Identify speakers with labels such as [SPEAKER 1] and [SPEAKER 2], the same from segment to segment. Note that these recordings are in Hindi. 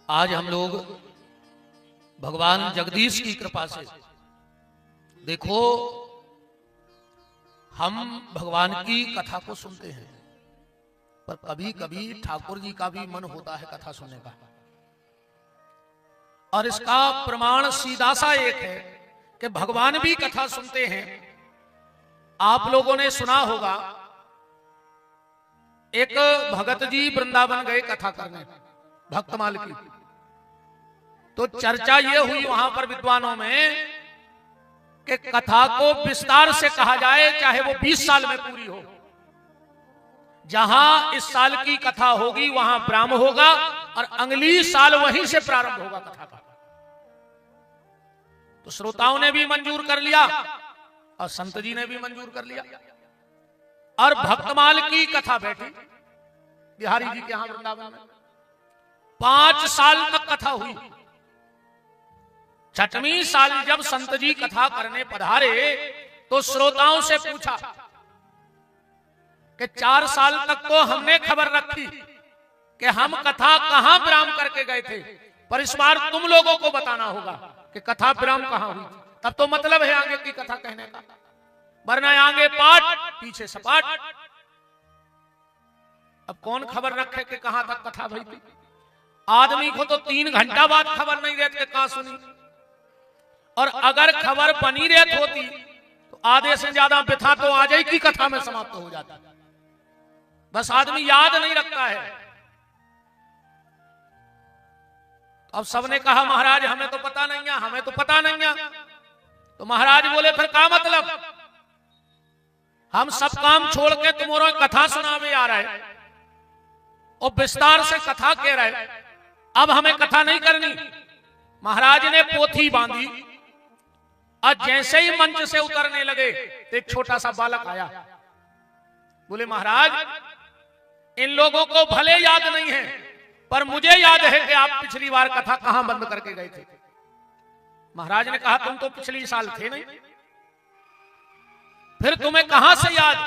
[SPEAKER 1] आज हम लोग भगवान जगदीश की कृपा से देखो, हम भगवान की कथा को सुनते हैं, पर कभी कभी ठाकुर जी का भी मन होता है कथा सुनने का। और इसका प्रमाण सीधा सा एक है कि भगवान भी कथा सुनते हैं। आप लोगों ने सुना होगा, एक भगत जी वृंदावन गए कथा करने, भक्तमाल की। तो चर्चा ये हुई वहां पर विद्वानों में कि कथा को विस्तार से कहा जाए, चाहे वो 20 साल में पूरी हो। जहां इस साल की कथा होगी वहां विराम होगा और अगली साल वहीं से प्रारंभ होगा कथा का। तो श्रोताओं ने भी मंजूर कर लिया और संत जी ने भी मंजूर कर लिया। और भक्तमाल की कथा बैठी बिहारी जी के यहां वृंदावन में 5 साल तक कथा हुई। 6वें साल जब संत जी कथा करने पधारे तो श्रोताओं से पूछा कि 4 साल तक तो हमने खबर रखी कि हम कथा कहां विराम करके गए थे, पर इस बार तुम लोगों को बताना होगा कि कथा विराम कहां हुई। तब तो मतलब है आगे की कथा कहने का, वरना आगे पाठ पीछे सपाट। अब कौन खबर रखे कि कहां तक कथा भई थी। आदमी को तो 3 घंटा बाद खबर नहीं रहती कहां सुनी, और अगर खबर बनी रहती होती तो आधे से ज्यादा व्यथा तो आज ही की कथा में समाप्त हो जाती। बस आदमी याद नहीं रखता है। अब सबने कहा महाराज हमें तो पता नहीं है, हमें तो पता नहीं है। तो महाराज बोले फिर क्या मतलब, हम सब काम छोड़ के तुम्हारा कथा सुनावे आ रहे हैं और विस्तार से कथा कह रहे, अब हमें कथा नहीं करनी। महाराज ने पोथी बांधी और जैसे ही मंच से उतरने लगे तो एक छोटा सा बालक आया। बोले महाराज इन लोगों को भले याद नहीं है, पर मुझे याद है कि आप पिछली बार कथा कहां बंद करके गए थे। महाराज ने कहा तुम तो पिछली साल थे नहीं, फिर तुम्हें कहां से याद।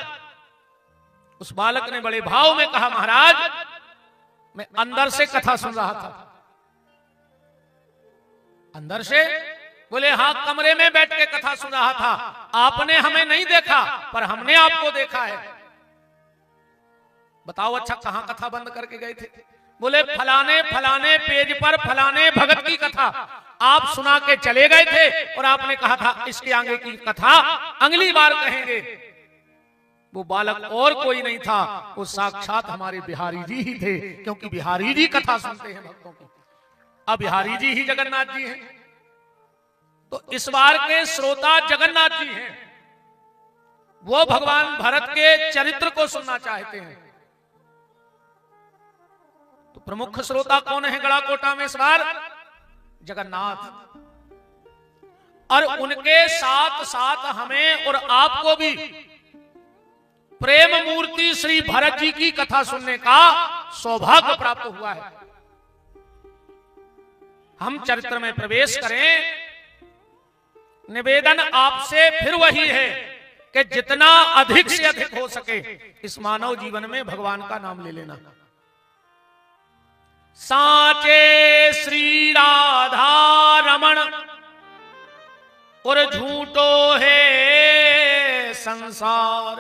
[SPEAKER 1] उस बालक ने बड़े भाव में कहा महाराज मैं अंदर से कथा सुन रहा था। अंदर से? बोले हाँ, कमरे में बैठ के कथा सुन रहा था। आपने हमें नहीं देखा पर हमने आपको देखा है। बताओ अच्छा कहां कथा बंद करके गए थे। बोले फलाने फलाने पेज पर फलाने भगत की कथा आप सुना के चले गए थे और आपने कहा था इसके आगे की कथा अगली बार कहेंगे। वो बालक और कोई नहीं था, वो साक्षात हमारे बिहारी जी ही थे, क्योंकि बिहारी जी कथा सुनते हैं भक्तों की। अब बिहारी जी ही जगन्नाथ जी हैं, तो इस बार के श्रोता जगन्नाथ जी हैं। वो भगवान भरत के चरित्र को सुनना चाहते हैं। तो प्रमुख श्रोता कौन है गड़ाकोटा में इस बार? जगन्नाथ। और उनके साथ साथ हमें और आपको भी प्रेम मूर्ति श्री भरत जी की कथा सुनने का सौभाग्य प्राप्त हुआ है। हम चरित्र में प्रवेश करें, निवेदन आपसे फिर वही है कि जितना अधिक से अधिक हो सके इस मानव जीवन में भगवान का नाम ले लेना। साचे श्री राधा रमण और झूठो है संसार,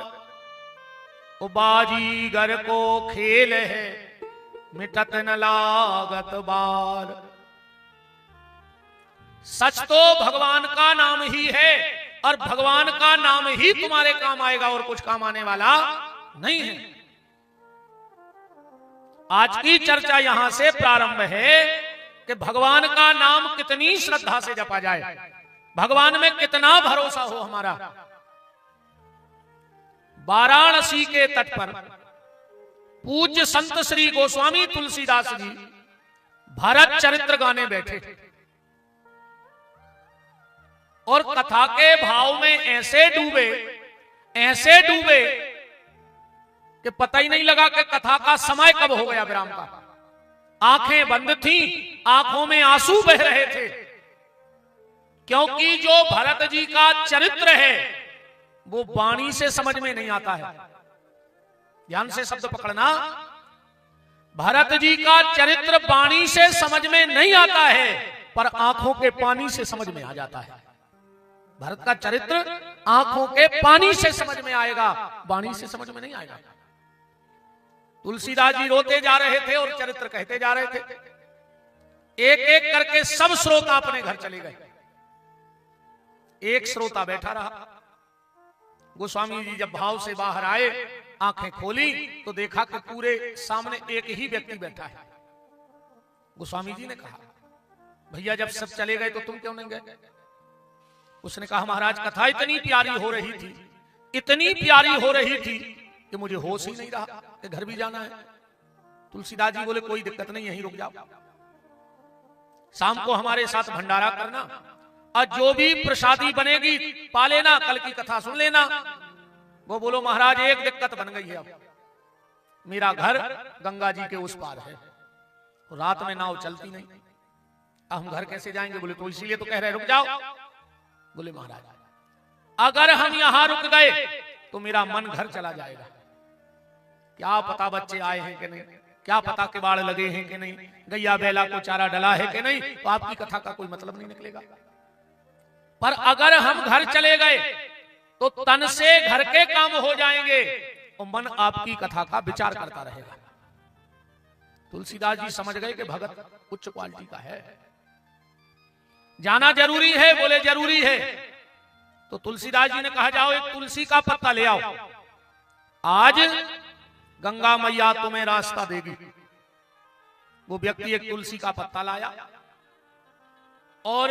[SPEAKER 1] वो बाजीगर को खेल है मिटत न लागत बार। सच तो भगवान का नाम ही है और भगवान का नाम ही तुम्हारे काम आएगा और कुछ काम आने वाला नहीं है। आज की चर्चा यहां से प्रारंभ है कि भगवान का नाम कितनी श्रद्धा से जपा जाए, भगवान में कितना भरोसा हो हमारा। वाराणसी के तट पर पूज्य संत श्री गोस्वामी तुलसीदास जी भरत चरित्र गाने बैठे और कथा के भाव में ऐसे डूबे कि पता ही नहीं लगा कि कथा का समय कब हो गया विराम का। आंखें बंद थी, आंखों में आंसू बह रहे थे, क्योंकि जो भरत जी का चरित्र है वो वाणी से समझ में नहीं आता है। ध्यान से शब्द पकड़ना। भरत जी का चरित्र वाणी से समझ में नहीं आता है, पर आंखों के पानी से समझ में आ जाता है। भरत का चरित्र आंखों के पानी से समझ में आएगा, वाणी से समझ में नहीं आएगा। तुलसीदास जी रोते जा रहे थे और चरित्र कहते जा रहे थे। एक एक करके सब श्रोता अपने घर चले गए। एक श्रोता बैठा रहा। गोस्वामी जी जब भाव से बाहर आए, आंखें खोली तो देखा कि पूरे सामने एक ही व्यक्ति बैठा है। गोस्वामी जी ने कहा, भैया जब सब चले गए तो तुम क्यों नहीं गए? उसने कहा, महाराज कथा इतनी प्यारी हो रही थी, इतनी प्यारी हो रही थी कि मुझे होश ही नहीं रहा कि घर भी जाना है। तुलसीदास जी बोले, कोई दिक्कत नहीं, यहीं रुक जाओ, शाम को हमारे साथ भंडारा करना और जो भी प्रसादी बनेगी पा लेना, कल की कथा सुन लेना। वो बोलो, महाराज एक दिक्कत बन गई है, अब मेरा घर गंगा जी के उस पार है, रात में नाव चलती नहीं, हम घर कैसे जाएंगे? बोले, तो इसीलिए तो कह रहे रुक जाओ। बोले, महाराज अगर हम यहां रुक गए तो मेरा मन घर चला जाएगा। क्या पता बच्चे आए हैं कि नहीं, क्या पता किवाड़ लगे हैं कि नहीं, गैया बैला को चारा डला है कि नहीं, तो आपकी कथा का कोई मतलब नहीं निकलेगा। पर अगर हम घर चले गए तो तन से घर के काम हो जाएंगे और मन आपकी कथा का विचार करता रहेगा। तुलसीदास जी समझ गए कि भगत उच्च क्वालिटी का है, जाना जरूरी है। बोले, जरूरी है। तो तुलसीदास जी ने कहा, जाओ एक तुलसी का पत्ता ले आओ, आज गंगा मैया तुम्हें रास्ता देगी। वो व्यक्ति एक तुलसी का पत्ता लाया और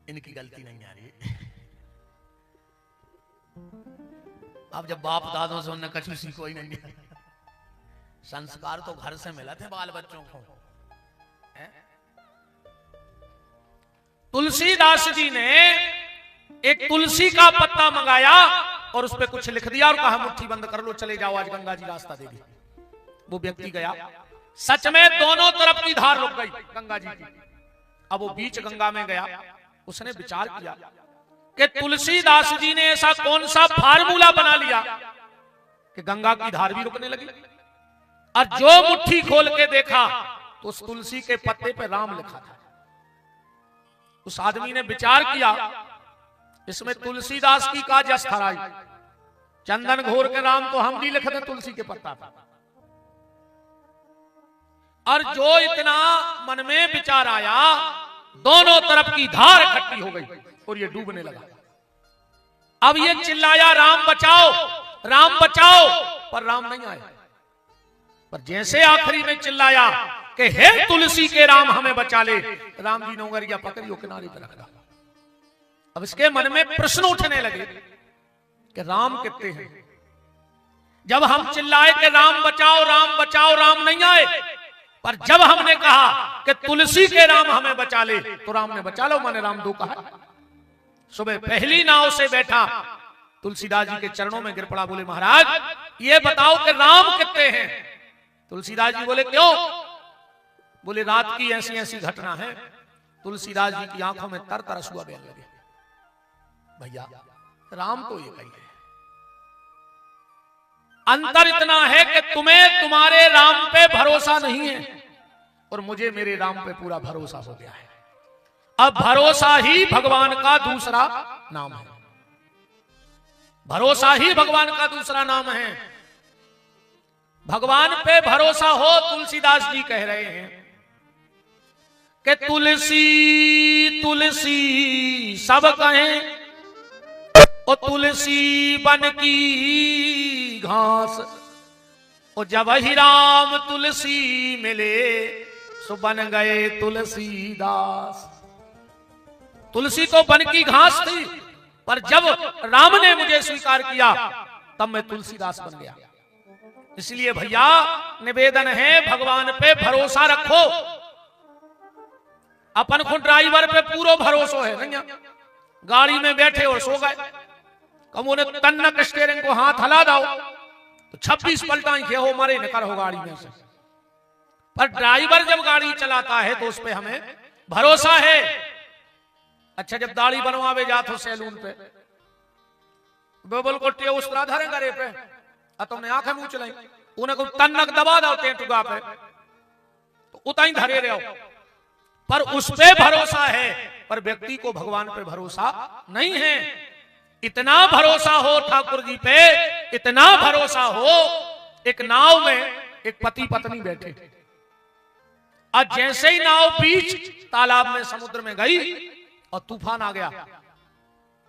[SPEAKER 1] इनकी गलती नहीं आ रही। अब जब बाप दादों से उन्हें कछु सीखो ही नहीं, संस्कार तो घर से मिला थे बाल बच्चों को। तुलसीदास जी ने एक तुलसी का पत्ता मंगाया और उस पर कुछ लिख दिया और कहा, मुट्ठी बंद कर लो, चले जाओ, आज गंगा जी रास्ता देगी। वो व्यक्ति गया, सच में दोनों तरफ की धार रुक गई गंगा जी की। अब वो बीच गंगा में गया, उसने विचार किया कि तुलसीदास जी ने ऐसा कौन सा फार्मूला बना लिया कि गंगा की धार भी रुकने लगी। और जो मुट्ठी खोल के देखा तो उस तुलसी के पत्ते पे राम लिखा था। उस आदमी ने विचार किया, इसमें तुलसीदास की का जस थराई, चंदन घोर के राम तो हम भी लिख दे तुलसी के पत्ता पर। और जो इतना मन में विचार आया, दोनों तरफ की धार इकट्ठी हो गई और ये डूबने लगा। अब ये चिल्लाया, राम बचाओ, राम बचाओ, पर राम नहीं आए। पर जैसे आखिरी में चिल्लाया कि हे तुलसी के राम हमें बचा ले, राम जी नौगरिया पकड़ियो किनारे पर रखा। अब इसके मन में प्रश्न उठने लगे कि राम कितने हैं। जब हम चिल्लाए कि राम बचाओ, राम बचाओ, राम नहीं आए। पर जब हमने कहा कि तुलसी के राम हमें बचा ले, तो राम ने बचा लो, मैंने राम दो कहा। सुबह पहली नाव से बैठा, तुलसीदास जी के चरणों में गिर पड़ा, बोले, महाराज ये बताओ कि राम कितने हैं? तुलसीदास जी बोले, क्यों? बोले, रात की ऐसी ऐसी घटना है। तुलसीदास जी की आंखों में तर तरस हुआ बहने लगे। भैया राम तो ये कही है, अंतर इतना है कि तुम्हें तुम्हारे राम पे भरोसा नहीं है और मुझे मेरे राम पे पूरा भरोसा हो गया है। अब भरोसा ही भगवान का दूसरा नाम है, भरोसा ही भगवान का दूसरा नाम है। भगवान पे भरोसा हो, तुलसीदास जी कह रहे हैं कि तुलसी तुलसी सब कहें, ओ तुलसी बन की घास, ओ जब ही राम तुलसी मिले सो बन गए तुलसीदास। तुलसी तो बन की घास थी, पर जब राम ने मुझे स्वीकार किया तब मैं तुलसीदास बन गया। इसलिए भैया निवेदन है, भगवान पे भरोसा रखो। अपन को ड्राइवर पे पूरा भरोसा है नहीं, गाड़ी में बैठे और सो गए, कम उन्हें तन्नक स्टीयरिंग को हाथ हला दो तो 26 पलटा खे हो मरे निकल हो गाड़ी में से। पर ड्राइवर जब गाड़ी चलाता है तो उस पे हमें भरोसा है। अच्छा जब दाढ़ी बनवावे जात हो सैलून पे बेबल कोटिया उस तरह धरे करे पे तुमने आंखें मुंह चलाई उन्हें को तन्नक दबा दो टेंटुगा पे तो उताई धरे रहो पर उस पे भरोसा है पर व्यक्ति को भगवान पे भरोसा नहीं है। इतना भरोसा हो ठाकुर जी पे, इतना भरोसा हो, एक नाव में एक पति पत्नी बैठे और जैसे ही नाव बीच तालाब में समुद्र में गई और तूफान आ गया,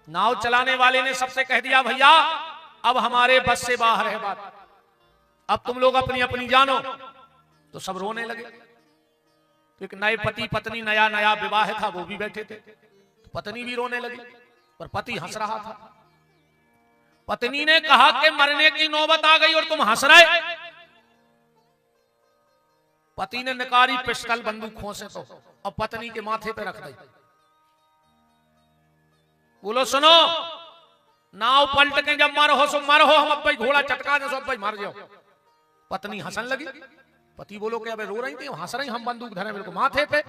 [SPEAKER 1] नाव चलाने वाले ने सबसे कह दिया भैया अब हमारे बस से बाहर है बात, अब तुम लोग अपनी अपनी जानो। तो सब रोने लगे। एक नए पति पत्नी नया नया विवाह था वो भी बैठे थे, तो पत्नी भी रोने लगी पर पति हंस रहा था। पत्नी ने कहा कि मरने की नौबत आ गई और तुम हंस रहे। पति ने निकारी पिस्टल बंदूक खोसे तो अब पत्नी के माथे पे रख दी। बोलो सुनो, नाव पलट के जब मरो सो मरो, हम अब भाई घोड़ा चटका दे सो अब भाई मर जाओ। पत्नी हंसन लगी। पति बोलो कि अबे रो रही थी, हंस रही, हम बंदूक धरे मेरे को माथे पे।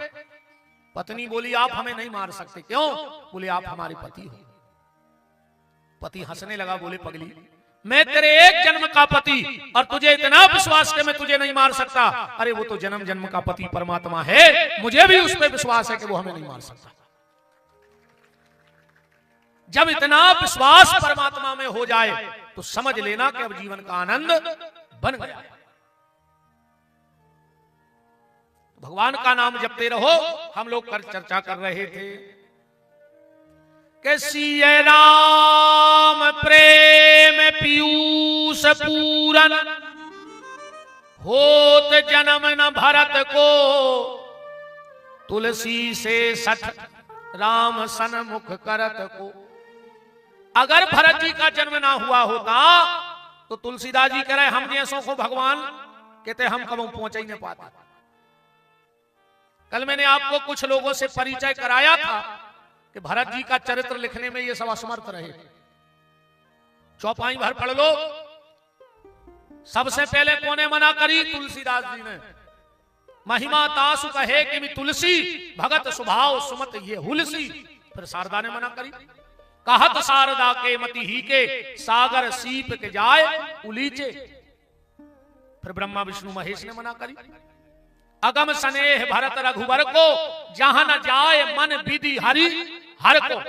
[SPEAKER 1] पत्नी बोली आप हमें नहीं मार सकते। क्यों? बोले आप हमारे पति हो। पति हंसने लगा, बोले पगली मैं तेरे एक जन्म का पति और तुझे इतना विश्वास कि मैं तुझे नहीं मार सकता। अरे वो तो जन्म जन्म का पति परमात्मा है, मुझे भी उस पर विश्वास है कि वो हमें नहीं मार सकता। जब इतना विश्वास परमात्मा में हो जाए तो समझ लेना कि अब जीवन का आनंद बन गया। भगवान का नाम जपते रहो। हम लोग कर चर्चा कर रहे थे कि सिय राम प्रेम पीयूष पूरन, होत जन्म न भरत को, तुलसी से सठ राम सन्मुख करत को। अगर भरत जी का जन्म ना हुआ होता तो तुलसीदास जी कह रहे हम जैसों को भगवान कहते हम कब पहुंच ही नहीं पाते। कल मैंने आपको कुछ लोगों से परिचय कराया था कि भरत जी का चरित्र लिखने में ये सब असमर्थ रहे। चौपाई भर पढ़ लो। सबसे पहले कौन मना करी? तुलसीदास जी ने। महिमा तासु कहे कि तुलसी भगत स्वभाव सुमत ये हुलसी। फिर शारदा ने मना करी। कहत शारदा के मति ही के, सागर सीप के जाए उलीचे। फिर ब्रह्मा विष्णु महेश ने मना करी। अगम स्नेह भरत रघुवर को, जहां न जाए मन विधि हरि हर को।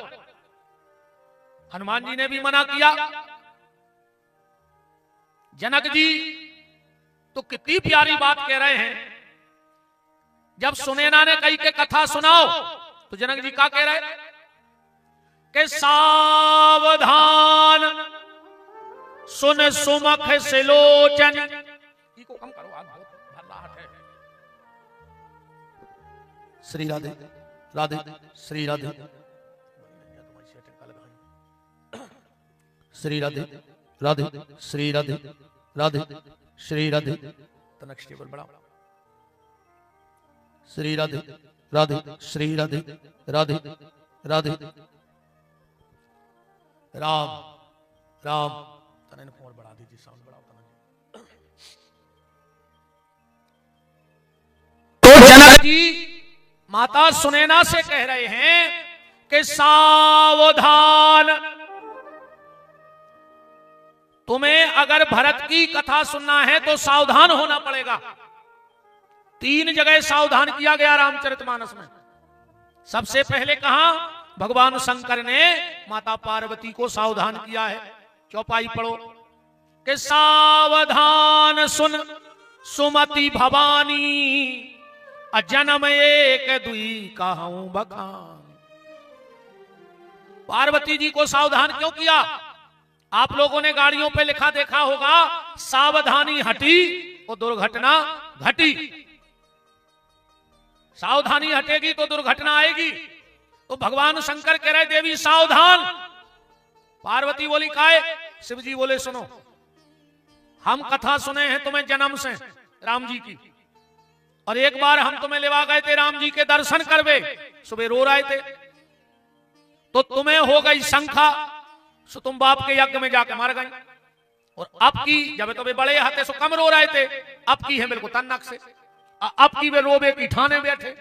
[SPEAKER 1] हनुमान जी ने भी मना किया। जनक जी तो कितनी प्यारी बात कह रहे हैं। जब सुनैना ने कही के कथा सुनाओ तो जनक जी क्या कह रहे हैं कि सावधान सुन सुमख सिलोचन। को कम करो, आज बहुत भरलाहट है। श्री राधे राधे श्री राधे श्री राधे राधे श्री राधे राधे श्री राधे तनक्ष टेबल बढ़ाओ। श्री राधे राधे श्री राधे राधे राधे राम राम। तने ने फोन बढ़ा दीजिए, साउंड बढ़ाओ। तो जनक जी माता सुनैना से कह रहे हैं कि सावधान, तुम्हें अगर भरत की कथा सुनना है तो सावधान होना पड़ेगा। 3 जगह सावधान किया गया रामचरितमानस में। सबसे पहले कहा भगवान शंकर ने माता पार्वती को सावधान किया है। चौपाई पढ़ो कि सावधान सुन सुमति भवानी, अजन्म एक दुई कहूं बखान। पार्वती जी को सावधान क्यों किया? आप लोगों ने गाड़ियों पे लिखा देखा होगा, सावधानी हटी और दुर्घटना घटी। सावधानी हटेगी तो दुर्घटना आएगी। तो भगवान शंकर कह रहे देवी सावधान। पार्वती बोली काहे? शिव जी बोले सुनो, हम कथा सुने हैं तुम्हें जन्म से राम जी की, और एक बार हम तुम्हें लेवा गए थे राम जी के दर्शन करवे, सुबह रो रहे थे तो तुम्हें हो गई शंका, सो तुम बाप के यज्ञ में जाके मर गई। और अब की जब तुम्हें बड़े हाथे सो कम रो रहे थे, अब की है बिल्कुल तन्नक से, अब की वे रोबे की ठाने बैठे।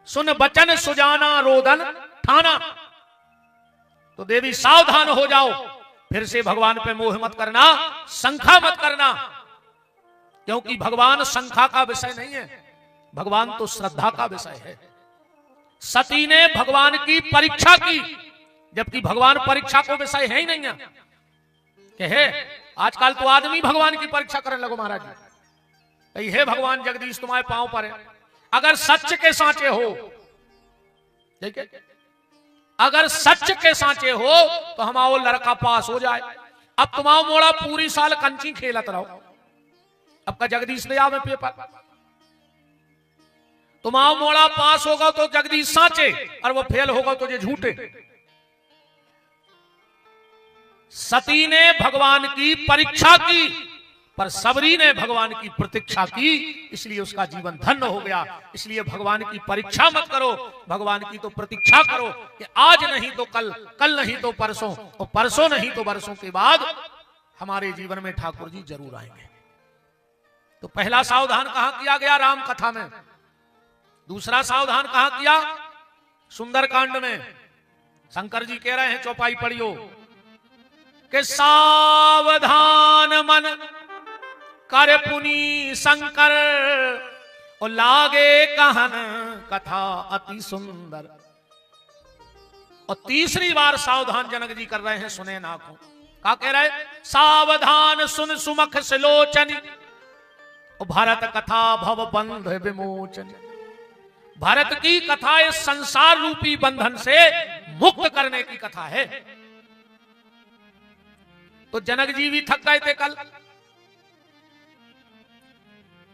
[SPEAKER 1] सुन बचन सुजाना रोदन ठाना। तो देवी सावधान हो जाओ, फिर से भगवान पे मोह मत करना, शंका मत करना, क्योंकि भगवान शंका का विषय नहीं है, भगवान तो श्रद्धा का विषय है। सती ने भगवान की परीक्षा की, जबकि भगवान परीक्षा को विषय है ही नहीं है। कि है आजकल तो आदमी भगवान की परीक्षा करने लगो महाराज जी, हे भगवान जगदीश तुम्हारे पांव पर है। अगर सच के सांचे हो, ठीक है, अगर सच के सांचे हो तो हमारो लड़का पास हो जाए। अब तुम्हारा मोड़ा पूरी साल कंची खेलत रहो, अब का जगदीश ले आवे पेपर, तुम्हारा मोड़ा पास होगा तो जगदीश सांचे और वो फेल होगा तो ये झूठे। सती ने भगवान की परीक्षा की, पर सबरी ने भगवान की प्रतीक्षा की, इसलिए उसका जीवन धन्य हो गया। इसलिए भगवान की परीक्षा मत करो, भगवान की तो प्रतीक्षा करो कि आज नहीं तो कल, कल नहीं तो परसों, और परसों नहीं तो बरसों के बाद हमारे जीवन में ठाकुर जी जरूर आएंगे। तो पहला सावधान कहां किया गया? राम कथा में। दूसरा सावधान कहां किया? सुंदरकांड में। शंकर जी कह रहे हैं, चौपाई पढ़ियो, कि सावधान मन कर पुनी शंकर और लागे कहन कथा अति सुंदर। और तीसरी बार सावधान जनक जी कर रहे हैं, सुने नाखों का कह रहे, सावधान सुन सुमख सिलोचन और भारत कथा भव बंध विमोचन। भारत की कथा इस संसार रूपी बंधन से मुक्त करने की कथा है। तो जनक जी भी थक गए थे कल,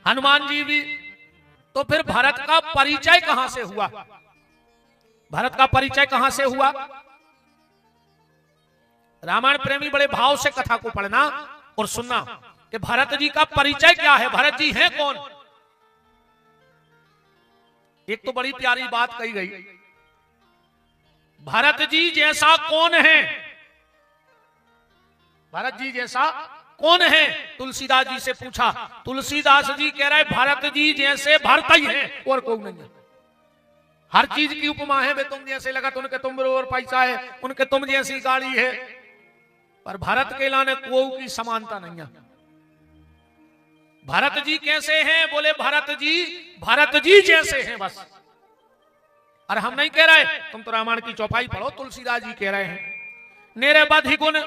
[SPEAKER 1] हनुमान जी भी, तो फिर भारत का परिचय कहां से हुआ? भारत का परिचय कहां से हुआ? रामायण प्रेमी बड़े भाव से कथा को पढ़ना और सुनना कि भारत जी का परिचय क्या है, भारत जी हैं कौन। एक तो बड़ी प्यारी बात कही गई, भारत जी जैसा कौन है, भारत जी जैसा कौन है? तुलसीदास जी से पूछा, तुलसीदास जी कह रहे भारत जी जैसे भारत ही है और कोई नहीं है। हर चीज की उपमा है, वे तुम जैसे लगा तो उनके तुम और पैसा है, उनके तुम जैसी गाड़ी है, पर भारत के लाने कोई की समानता नहीं है। भारत जी कैसे हैं? बोले भारत जी जैसे हैं बस। और हम नहीं कह रहे, तुम तो रामायण की चौपाई पढ़ो, तुलसीदास जी कह रहे हैं, नेरे बधि गुण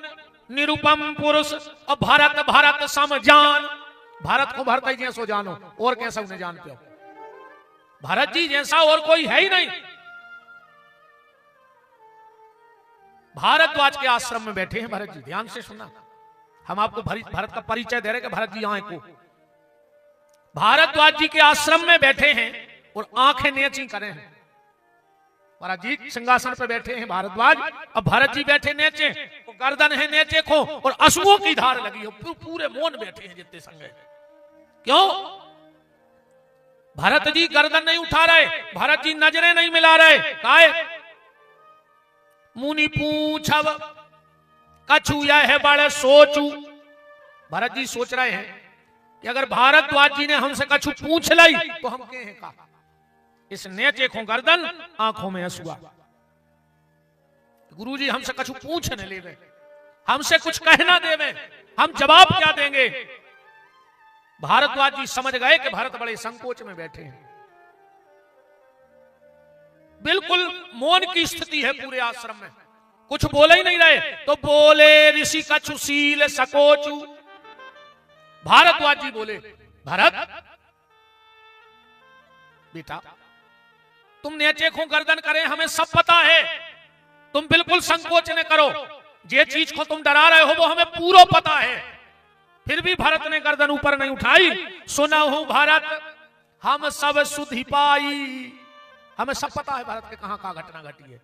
[SPEAKER 1] निरुपम पुरुष और भारत भारत सम जान। भारत को भारत ही जैसो जानो, और कैसा उन्हें जानते हो? भारत जी जैसा और कोई है ही नहीं। भारद्वाज के आश्रम में बैठे हैं भारत जी, ध्यान से सुनना, हम आपको भारत का परिचय दे रहे कि भारत जी आए को। भारद्वाज जी के आश्रम में बैठे हैं और आंखें नेची करे हैं। महाराज जी सिंहासन पे बैठे हैं भारद्वाज, अब भारत जी बैठे नेचे, गर्दन है नेचे को और अश्रुओं की धार लगी हो, पूरे मौन बैठे हैं जितने संग है। क्यों? भारत जी गर्दन नहीं उठा रहे, भारत जी नजरें नहीं मिला रहे। काहे? मुनि पूछब कछु यह है बड़े सोचू। भारत जी सोच रहे हैं कि अगर भारद्वाज जी ने हमसे कछु पूछ लाई तो हम कहे का, इस नेचे को गर्दन, आंखों में हंसुआ। गुरुजी हमसे कुछ पूछने लेवे, हमसे कुछ कहना देवे, हम जवाब क्या देंगे? भारद्वाज जी समझ गए कि भारत बड़े संकोच में बैठे हैं। बिल्कुल मौन की स्थिति है पूरे आश्रम में, कुछ बोले ही नहीं रहे। तो बोले ऋषि कछु सील सकोचू। भारद्वाज जी बोले, भारत बेटा तुम नेचे को गर्दन करे, हमें सब पता है, तुम बिल्कुल संकोच न करो। जे चीज को तुम डरा रहे हो वो हमें पूरा पता है। फिर भी भारत ने गर्दन ऊपर नहीं उठाई। सुना हूं भारत हम सब सुधि पाई। हमें सब पता है भारत के कहां कहां घटना घटी है।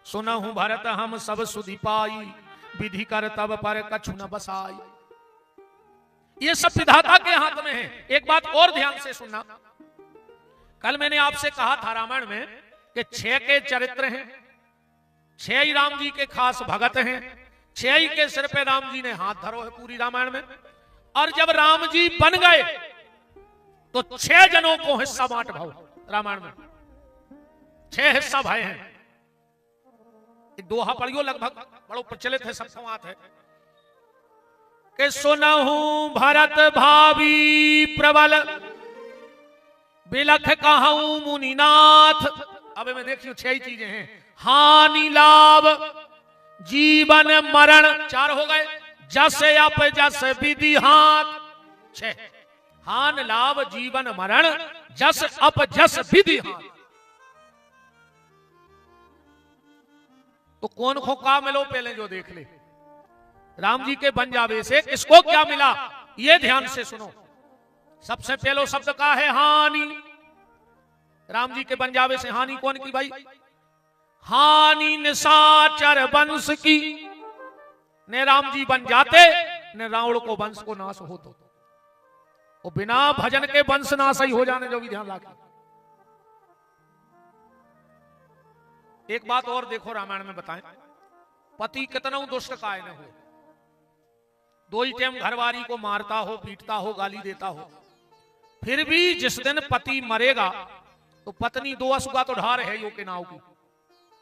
[SPEAKER 1] सुना हूं भारत हम सब सुधि पाई, विधि कर तब पर कछु न बसाई। ये सब विधाता के हाथ में है। एक बात और ध्यान से सुनना, कल मैंने आपसे कहा था रामायण में कि 6 के चरित्र हैं, 6 ही राम जी के खास भगत हैं, 6 ही के सिर पे राम जी ने हाथ धरो है पूरी रामायण में। और जब राम जी बन गए तो 6 जनों को हिस्सा बांट भाव रामायण में, 6 हिस्सा भाई हैं। एक दोहा पढ़ियो, लगभग बड़ो प्रचलित है, सब समात है कि सुनहु भरत भावी प्रबल बिलख कहूं मुनिनाथ। अब में देखियो 6 चीजें हैं, हानि लाभ जीवन मरण 4 हो गए, जस अप जस विधि हाथ 6, हान लाभ जीवन मरण जस अप जस विधि हाथ। तो कौन को का मिलो पहले जो देख ले, राम जी के बन जावे से किसको क्या मिला, ये ध्यान से सुनो। सबसे पहलो शब्द का है हानि, राम जी के बन जावे से हानि कौन की भाई, हानि निशाचर वंश की। ने राम जी बन जाते ने रावण को वंश को नाश हो तो, वो बिना भजन के वंश नाश ही हो जाने जो भी ध्यान रखें। एक बात और देखो रामायण में बताएं, पति कितना दुष्ट काय न हुए, 2 ही टाइम घरवारी को मारता हो, पीटता हो, गाली देता हो, फिर भी जिस दिन पति मरेगा तो पत्नी 2 असुगा तो ढार है यो के नाव की,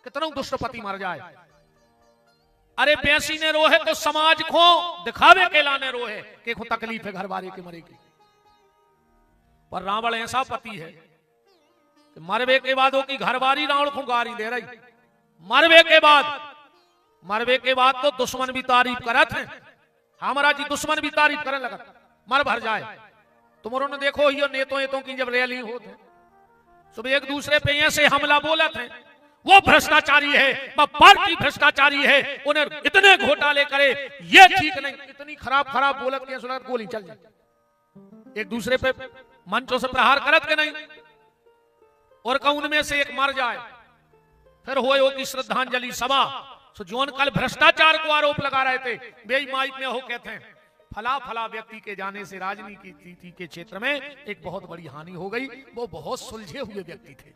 [SPEAKER 1] कितना दुष्ट पति मर जाए। अरे बेसी ने रोहे तो समाज को दिखावे के लाने रोहे कि को तकलीफ है घरवारी के मरेगी, पर रावण ऐसा पति है कि मरवे के बाद की घरवारी रावण को गारी दे रही, मरवे के बाद तो दुश्मन भी तारीफ करत है, हमारा जी दुश्मन भी तारीफ करने लगा, मर भर जाए। तुमरो ने देखो ये नेतों की जब रैली होते सुबह एक दूसरे पे ऐसे हमला बोलत है, वो भ्रष्टाचारी है, वो पार्टी भ्रष्टाचारी है, उन्हें इतने घोटाले करे, ये ठीक नहीं, इतनी खराब बोलत के सुनत गोली चल जाए, एक दूसरे पे मंचों से प्रहार करत के नहीं, और कौन में से एक मर जाए। फिर हो की श्रद्धांजलि सभा, सो जोन कल भ्रष्टाचार को आरोप लगा रहे थे, बेईमानी में हो कहते हैं फला व्यक्ति के जाने से राजनीति के क्षेत्र में एक बहुत बड़ी हानि हो गई, वो बहुत सुलझे हुए व्यक्ति थे।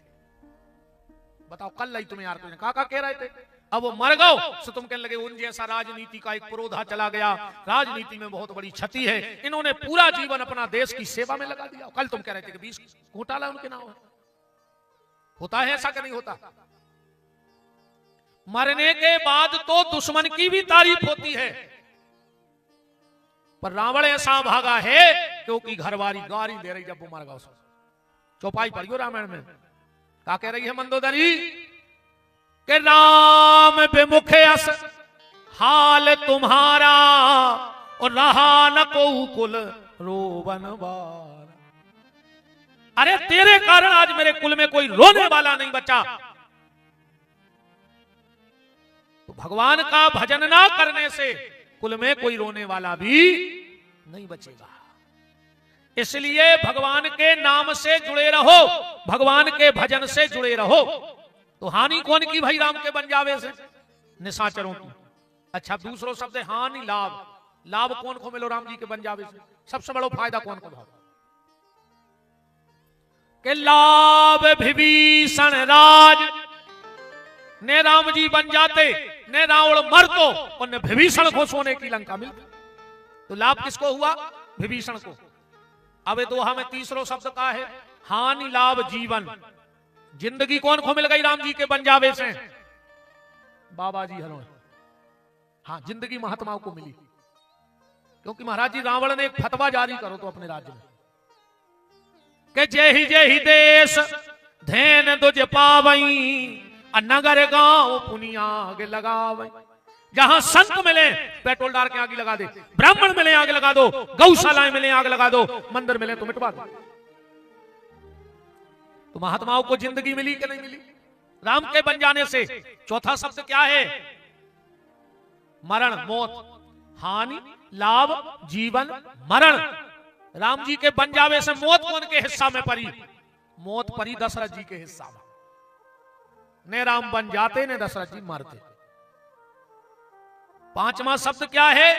[SPEAKER 1] बताओ कल लाई तुम्हें यार तुमने का कह रहे थे, अब वो मर गओ तो तुम कहने लगे उन जैसा राजनीति का एक पुरोधा चला गया, राजनीति में बहुत बड़ी क्षति है, इन्होंने पूरा जीवन अपना देश की सेवा में लगा दिया। कल तुम कह रहे थे कि 20 घोटाला उनके नाम है, होता है ऐसा कि नहीं होता। मरने के बाद तो दुश्मन की भी तारीफ होती है, पर रावण ऐसा भागा है क्योंकि घरवारी गारी दे रही जब वो मर गया। चौपाई पढ़ियो रामायण में क्या कह रही है मंदोदरी कि राम विमुख अस हाल तुम्हारा और रहा न को कुल रोवन बार। अरे तेरे कारण आज मेरे कुल में कोई रोने वाला नहीं बचा। तो भगवान का भजन ना करने से कुल में कोई रोने वाला भी नहीं बचेगा। इसलिए भगवान के नाम से जुड़े रहो, भगवान के भजन से जुड़े रहो। तो हानि कौन की भाई राम के बन जावे से, निशाचरों की। अच्छा दूसरो शब्द है हानि लाभ, लाभ कौन को मिलो राम जी के बन जावे से, सबसे बड़ा फायदा कौन को भाव के लाभ विभीषण राज ने राम जी बन जाते, ने रावण मर तो उन्हें विभीषण को सोने की लंका मिलती। तो लाभ किसको हुआ, विभीषण को। अब दोहा में तीसरो शब्द का है हानि लाभ जीवन, जिंदगी कौन को मिल गई राम जी के बन जावे से, बाबा जी हरो। हाँ जिंदगी महात्माओं को मिली, क्योंकि महाराज जी रावण ने एक फतवा जारी करो तो अपने राज्य में कि जय ही देश धैन दुज पावई नगर गांव पुनियाग लगावई। जहां संत मिले पेट्रोल डाल के आग लगा दे, ब्राह्मण मिले आग लगा दो, गौशालाएं मिले आग लगा दो, मंदिर मिले तो मिटवा दो। तो महात्माओं को जिंदगी मिली कि नहीं मिली राम के बन जाने से। चौथा शब्द क्या है, मरण मौत, हानि लाभ जीवन मरण। राम जी के बन जावे से मौत कौन के हिस्सा में पड़ी, मौत पड़ी दशरथ जी के हिस्सा में। ने राम बन जाते ने दशरथ जी मरते। पांचवा शब्द क्या है,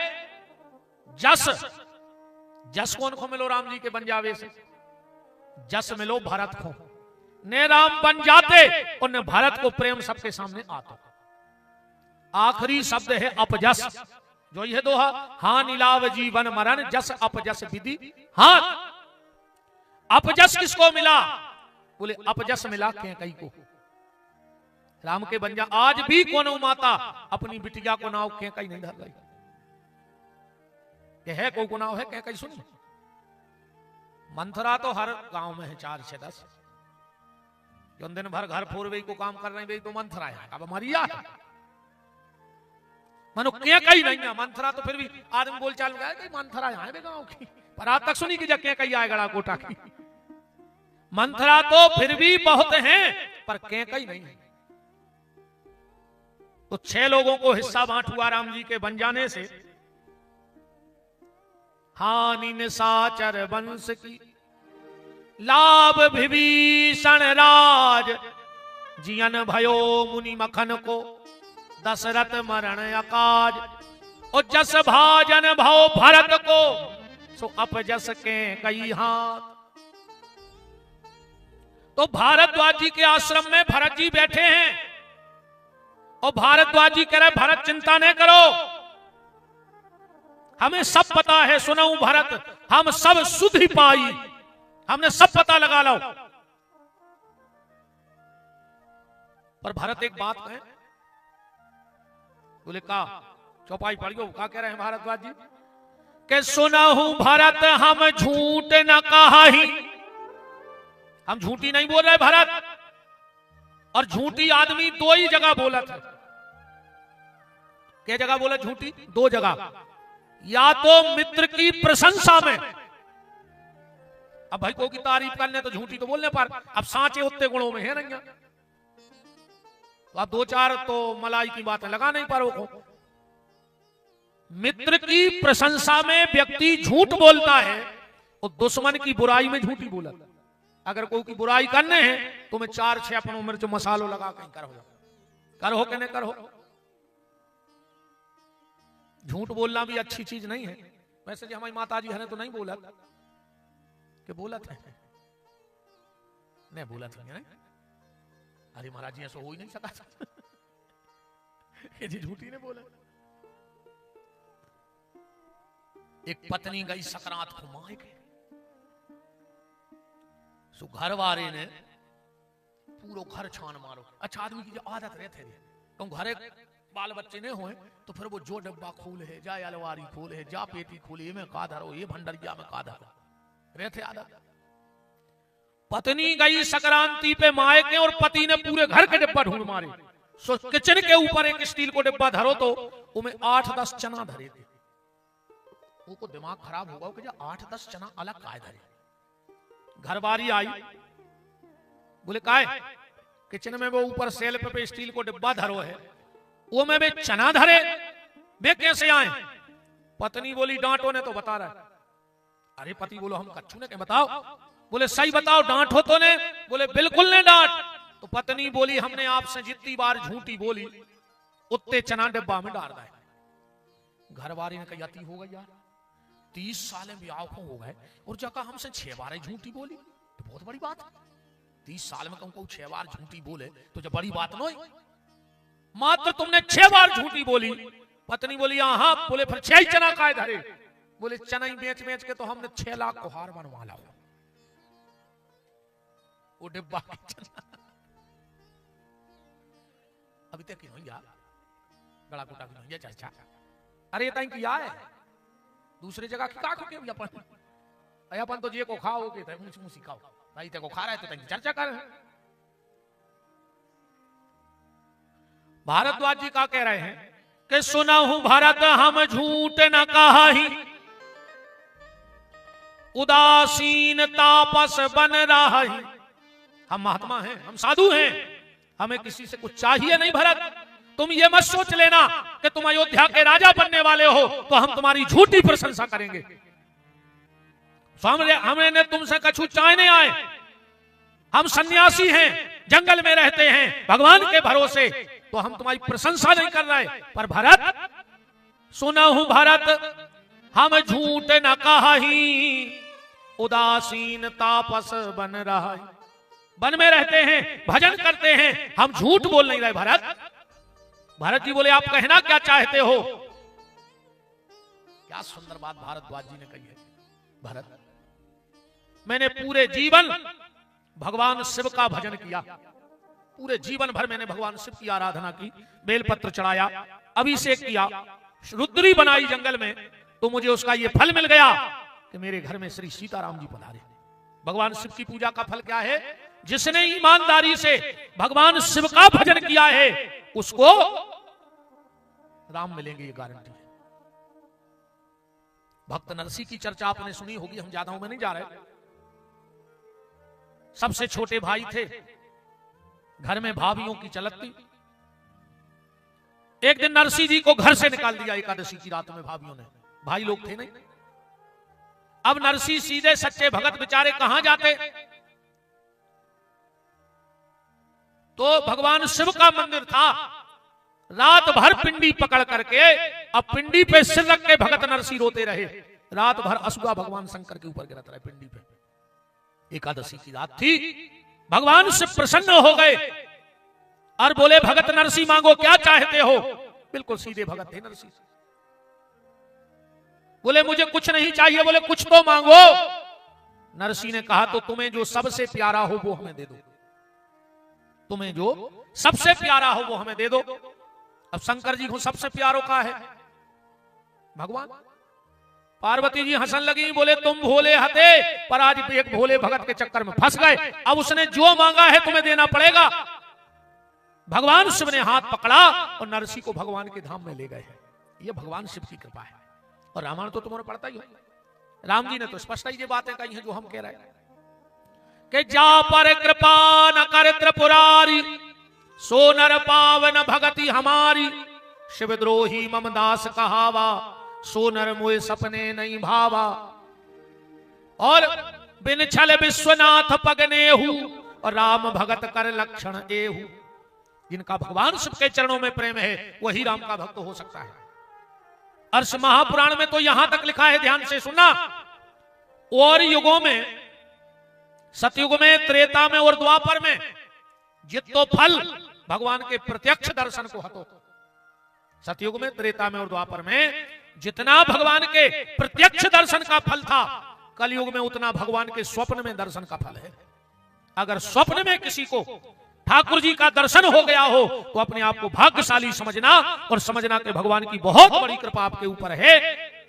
[SPEAKER 1] जस, जस कौन को मिलो राम जी के बन जावे से, जस मिलो भरत को। ने राम बन जाते और ने भरत को प्रेम सबके सामने आता। आखिरी शब्द है अपजस, जो यह दोहा हानि लाभ जीवन मरण जस अपजस विधि हाथ। अपजस किसको मिला, बोले अपजस मिला कैकई को। राम के बन जा। आज भी कोनो माता अपनी बिटिया को नाव के कहीं नहीं धर गई। ये है को नाव है कहीं सुनी। मंथरा तो हर गांव में है 4 से 10। जो दिन भर घर फोर वे को काम कर रहे हैं तो मंथरा है। अब मरिया मनु क्या कहीं नहीं है। मंथरा तो फिर भी आदमी बोल चाल गया कि मंथरा यहाँ है गांव की, पर आज तक सुनी कि जब क्या कहीं आए गड़ा कोटा की। मंथरा तो फिर भी बहुत हैं पर क्या कहीं नहीं है। तो 6 लोगों को हिस्सा बांट हुआ राम जी के बन जाने से। हानि निशाचर वंश की लाभ विभीषण राज। जियन भयो मुनि मखन को दशरथ मरण अकाज। और जस भाजन भव भरत को सो अपजस के कई हाथ। तो भारद्वाज जी के आश्रम में भरत जी बैठे हैं और भारद्वाज जी कह रहे भरत चिंता नहीं करो, हमें सब पता है। सुनो भरत हम सब सुधि पाई, हमने सब पता लगा लो। पर भरत एक बात कहे, बोले का चौपाई पढ़ियो, क्या कह रहे हैं भारद्वाज जी के सुनहु भरत हम झूठ न कहाही। हम झूठी नहीं बोल रहे भरत। और झूठी आदमी 2 ही जगह बोला था। क्या जगह बोला झूठी? 2 जगह। या तो मित्र की प्रशंसा में, अब भाई को की तारीफ करने तो झूठी तो बोलने पर, अब सांचे उतने गुणों में है नहीं। तो अब 2-4 तो मलाई की बातें लगा नहीं पारो को। मित्र की प्रशंसा में व्यक्ति झूठ बोलता है और दुश्मन की बुराई में झूठी बोला। अगर कोई की बुराई करने हैं तो मैं 4-6 अपन मिर्च मसालो लगा कहीं करो कि नहीं करो। झूठ बोलना भी अच्छी चीज नहीं है। वैसे जो हमारी माता जी है तो नहीं बोला कि बोला था, नहीं बोला था नहीं। अरे महाराज जी ऐसा हो ही नहीं सका। ये झूठी ने बोला। एक पत्नी गई सकरात को माए के, सो घर वाले ने पूरा घर छान मारो। अच्छा आदमी की जो आदत रहते है तो घरे बाल बच्चे नहीं हुए तो फिर वो जो डब्बा खोल है, जा अलवारी खोल है, जा पेटी खोले, में का धरो, ये भंडरिया में का धरो रहते आदत। पत्नी गई संक्रांति पे मायके और पति ने पूरे घर के डिब्बा ढूंढ मारे। सो किचन के ऊपर एक स्टील को डिब्बा धरो तो उनमें 8-10 चना धरे थे। वो दिमाग खराब होगा कि 8-10 चना अलग काय धरे। घरवारी आई, बोले काय किचन में वो ऊपर सेल्फ पे स्टील को डिब्बा धरो है, वो में वे चना धरे, वे कैसे आए? पत्नी बोली डांटो ने तो बता रहा है। अरे पति बोलो हम कच्चू ने क्या बताओ? बोले सही बताओ डांटो तो ने? बोले बिल्कुल ने डांट। तो पत्नी बोली हमने आपसे जितनी बार झूठी बोली उतने चना डिब्बा में डाल रहा है। घरवारी ने कही अति हो गई यार, 30 साल में ब्याह हो गए और जगह हमसे 6 बार झूठी बोली तो बहुत बड़ी बात है। 30 साल में कहूं 6 बार झूठी बोले तो जो बड़ी बात नहीं। मात्र तुमने 6 बार झूठी बोली। पत्नी बोली हाँ। बोले फिर 6 ही चना काय धरे? बोले चना ही बेच बेच के तो हमने 6 लाख को हार बनवा ला। वो डिब्बा अभी तक नहीं यार, गला कोटा की नहीं चर्चा। अरे तई किया है दूसरी जगह की का के अपन तो जे को खाओ के तय मुंह सिखाओ भाई, ते को खा रहा है तो तई चर्चा कर। भारद्वाज जी का कह रहे हैं कि सुनहु भरत हम झूठ न कहाही। उदासीन तापस बन रहा है। हम महात्मा हैं, हम साधु हैं, हमें किसी से कुछ चाहिए नहीं। भरत तुम ये मत सोच लेना कि तुम अयोध्या के राजा बनने वाले हो तो हम तुम्हारी झूठी प्रशंसा करेंगे। हमने तुमसे कछु चाहने आए। हम सन्यासी हैं, जंगल में रहते हैं भगवान के भरोसे, तो हम तुम्हारी प्रशंसा नहीं कर रहे। पर भरत सुनहु भरत हम झूठ न कहाही। उदासीन तापस बन रहा है। वन में रहते हैं, भजन करते हैं, हम झूठ बोल नहीं रहे। भरत जी बोले आप कहना क्या चाहते हो? क्या सुंदर बात भारद्वाज जी ने कही है। भरत मैंने पूरे जीवन भगवान शिव का भजन किया, पूरे जीवन भर मैंने भगवान शिव की आराधना की, बेलपत्र चढ़ाया, अभिषेक किया, रुद्री बनाई जंगल में, तो मुझे उसका ये फल मिल गया कि मेरे घर में श्री सीताराम जी पधारे। भगवान शिव की पूजा का फल क्या है? जिसने ईमानदारी से भगवान शिव का भजन किया है उसको राम मिलेंगे, ये गारंटी है। भक्त नरसिंह की चर्चा आपने सुनी होगी, हम ज्यादा में नहीं जा रहे। सबसे छोटे भाई थे, घर में भाभियों की चलत थी। एक दिन नरसिंह जी को घर से निकाल दिया एकादशी की रात में भाभियों ने, भाई लोग थे नहीं। अब नरसिंह सीधे सच्चे भगत बेचारे कहां जाते? तो भगवान शिव का मंदिर था, रात भर पिंडी पकड़ करके, अब पिंडी पे सिर रख के भगत नरसिंह रोते रहे। रात भर असुआ भगवान शंकर के ऊपर गिरता रहे पिंडी पे। एकादशी की रात थी, भगवान शिव प्रसन्न हो गए और बोले भगत नरसिंह मांगो क्या चाहते हो। बिल्कुल सीधे भगत थे नरसिंह। बोले मुझे कुछ नहीं चाहिए, बोले कुछ तो मांगो। नरसिंह ने कहा तो तुम्हें जो सबसे प्यारा हो वो हमें दे दो, तुम्हें जो सबसे प्यारा हो वो हमें दे दो। अब शंकर जी को सबसे प्यारो का है भगवान। पार्वती जी हंसन लगी, बोले तुम भोले हते पर आज एक भोले भगत के चक्कर में फंस गए। अब उसने जो मांगा है तुम्हें देना पड़ेगा। भगवान शिव ने हाथ पकड़ा और नरसिंह को भगवान के धाम में ले गए। ये भगवान शिव की कृपा है। और रामायण तो तुम्हें पढ़ता ही हो, राम जी ने तो स्पष्ट ही ये बातें कही हैं जो हम कह रहे हैं कि जा पर कृपा न कर त्रिपुरारी, सो नर पावन भगति हमारी। शिवद्रोही मम दास कहावा, सो नर मोए सपने नहीं भावा। और बिन छल विश्वनाथ पगनेहु, और राम भगत कर लक्षण एहु। जिनका भगवान शिव के चरणों में प्रेम है वही राम का भक्त हो सकता है। अर्श महापुराण में तो यहां तक लिखा है, ध्यान से सुनना, और युगों में, सतयुग में, त्रेता में और द्वापर में जितो फल भगवान के प्रत्यक्ष दर्शन को हतो। सतयुग में, त्रेता में और द्वापर में जितना भगवान के प्रत्यक्ष दर्शन का फल था, कलयुग में उतना भगवान के स्वप्न में दर्शन का फल है। अगर स्वप्न में किसी को ठाकुर जी का दर्शन हो गया हो तो अपने आप को भाग्यशाली समझना और समझना कि भगवान की बहुत बड़ी कृपा आपके ऊपर है।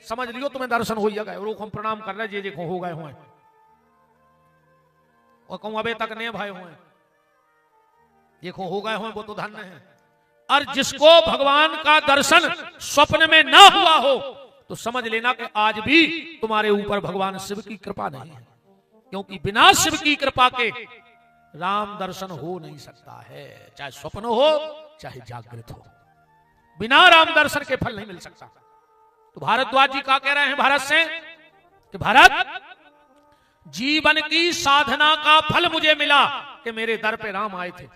[SPEAKER 1] समझ लियो तुम्हें दर्शन हो गए। और हम प्रणाम कर रहे जे हो गए हुए, और कहूं अबे तक नहीं भाई हुए, देखो हो गए हुए वो तो धन्य है। और जिसको भगवान का दर्शन स्वप्न में ना हुआ हो तो समझ लेना कि आज भी तुम्हारे ऊपर भगवान शिव की कृपा नहीं है, क्योंकि बिना शिव की कृपा के राम दर्शन हो नहीं सकता है। चाहे स्वप्न हो चाहे जागृत हो, बिना राम दर्शन के फल नहीं मिल सकता। तो भारद्वाज जी क्या कह रहे हैं भारत से कि भारत, जीवन की साधना का फल मुझे मिला कि मेरे दर पे राम आए थे।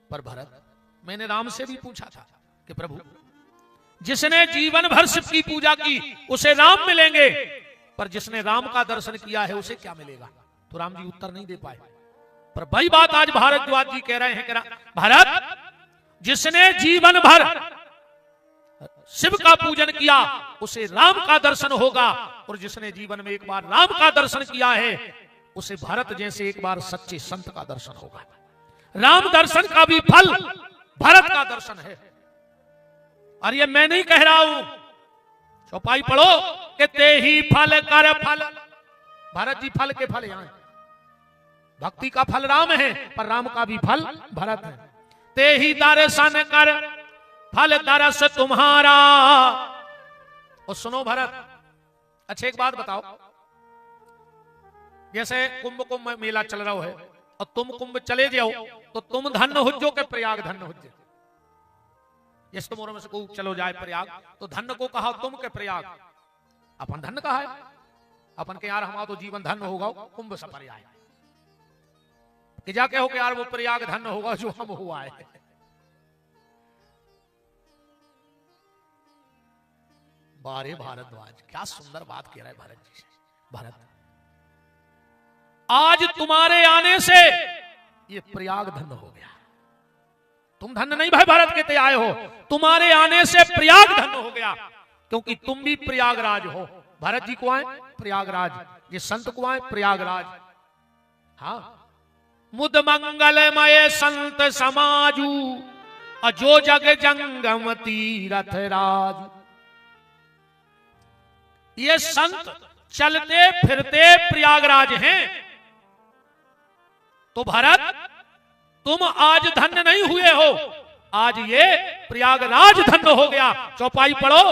[SPEAKER 1] पर भरत, मैंने राम से भी पूछा था कि प्रभु, जिसने जीवन भर शिव की पूजा की उसे राम मिलेंगे, पर जिसने राम का दर्शन किया है उसे क्या मिलेगा? तो राम जी उत्तर नहीं दे पाए। पर वही बात आज भारद्वाज जी कह रहे हैं कि भारत, जिसने जीवन भर शिव का पूजन किया उसे राम का दर्शन होगा, और जिसने जीवन में एक बार राम का दर्शन किया है उसे भरत जैसे एक बार सच्चे संत का दर्शन होगा। राम दर्शन का भी फल भरत का दर्शन है। और ये मैं नहीं कह रहा हूं, चौपाई पढ़ो कि ते ही फल कर फल। भरत जी फल के फल यहां, भक्ति का फल राम है पर राम का भी फल भरत है। ते ही दर्शन कर फल दरस तुम्हारा। और सुनो भरत, अच्छा एक बात बताओ, जैसे कुंभ मेला चल रहा है और तुम कुंभ चले जाओ तो तुम धन्य हो जो के प्रयाग धन्य हो जाए। जैसे तुम्हारे में से कोई चलो जाए प्रयाग तो धन्य को कहा तुम के प्रयाग, अपन धन्य कहा है, अपन के यार हमारा तो जीवन धन्य होगा कुंभ सफर आए कि जाके हो के यार वो प्रयाग धन्य होगा जो हम हुआ है। बारे भारद्वाज, क्या सुंदर बात कह रहा है भरत जी से। भरत, आज तुम्हारे आने से ये प्रयाग धन्य हो गया। तुम धन्य नहीं भाई भारत कहते आए हो, तुम्हारे आने से प्रयाग धन्य हो गया, क्योंकि तुम भी प्रयागराज हो। भरत जी को आए प्रयागराज, ये संत को आए प्रयागराज। हाँ, मुद मंगलमय संत समाजू अजो जग जंगम तीरथ राजू। ये संत चलते फिरते प्रयागराज हैं। तो भरत तुम आज धन्य नहीं हुए हो, आज ये प्रयागराज धन्य हो गया। चौपाई पढ़ो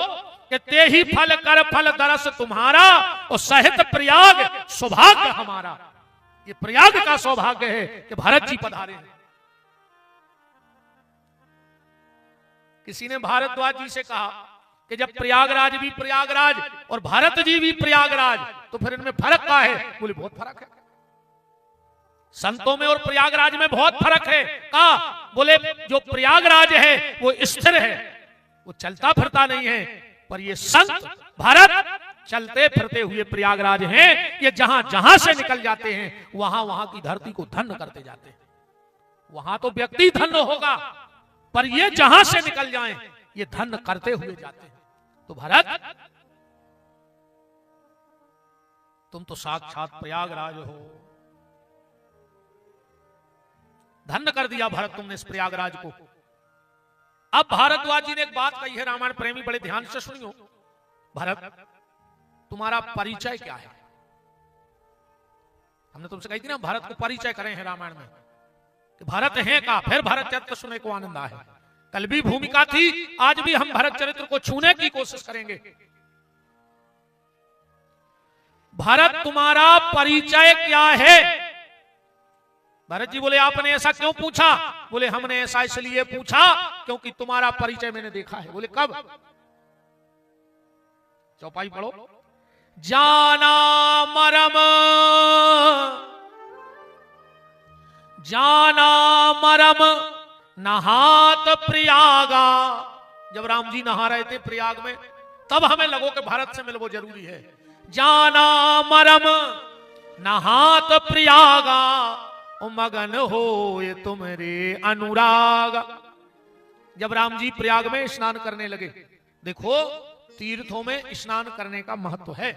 [SPEAKER 1] कि ते ही फल कर फल दरस तुम्हारा और सहित प्रयाग सौभाग्य हमारा। ये प्रयाग का सौभाग्य है कि भरत जी पधारे हैं। किसी ने भारद्वाज जी से कहा कि जब प्रयागराज भी प्रयागराज और भरत जी भी प्रयागराज, तो फिर इनमें फर्क क्या है? बोले बहुत फर्क है, संतों में और प्रयागराज में बहुत फर्क है। कहा? बोले जो प्रयागराज है वो स्थिर है, वो चलता फिरता नहीं है, पर ये संत भरत चलते फिरते हुए प्रयागराज हैं। ये जहां जहां से निकल जाते हैं वहां वहां की धरती को धन्य करते जाते हैं। वहां तो व्यक्ति धन्य होगा, पर ये जहां से निकल जाएं ये धन्य करते हुए जाते हैं। तो भरत तुम तो साक्षात प्रयागराज हो, धन्य कर दिया भरत तुमने इस प्रयागराज को। अब भारद्वाज जी ने एक बात कही है, रामायण प्रेमी बड़े ध्यान से सुनियो। भरत तुम्हारा परिचय क्या है? हमने तुमसे कही थी ना भरत को परिचय करें हैं रामायण में कि भरत है का। फिर भरत चरित्र सुनने को आनंद आया। कल भी भूमिका थी, आज भी हम भरत चरित्र को छूने की कोशिश करेंगे। भरत तुम्हारा परिचय क्या है? भरत जी बोले आपने ऐसा क्यों पूछा? बोले हमने ऐसा इसलिए पूछा क्योंकि तुम्हारा परिचय मैंने देखा है। बोले कब? चौपाई पढ़ो। जाना मरम जाना मरम नहात प्रयागा। जब राम जी नहा रहे थे प्रयाग में, तब हमें लगो कि भारत से मिलना जरूरी है। जाना मरम नहात प्रयागा मगन हो ये तुम्हारे अनुराग। जब राम जी प्रयाग में स्नान करने लगे, देखो तीर्थों में स्नान करने का महत्व है।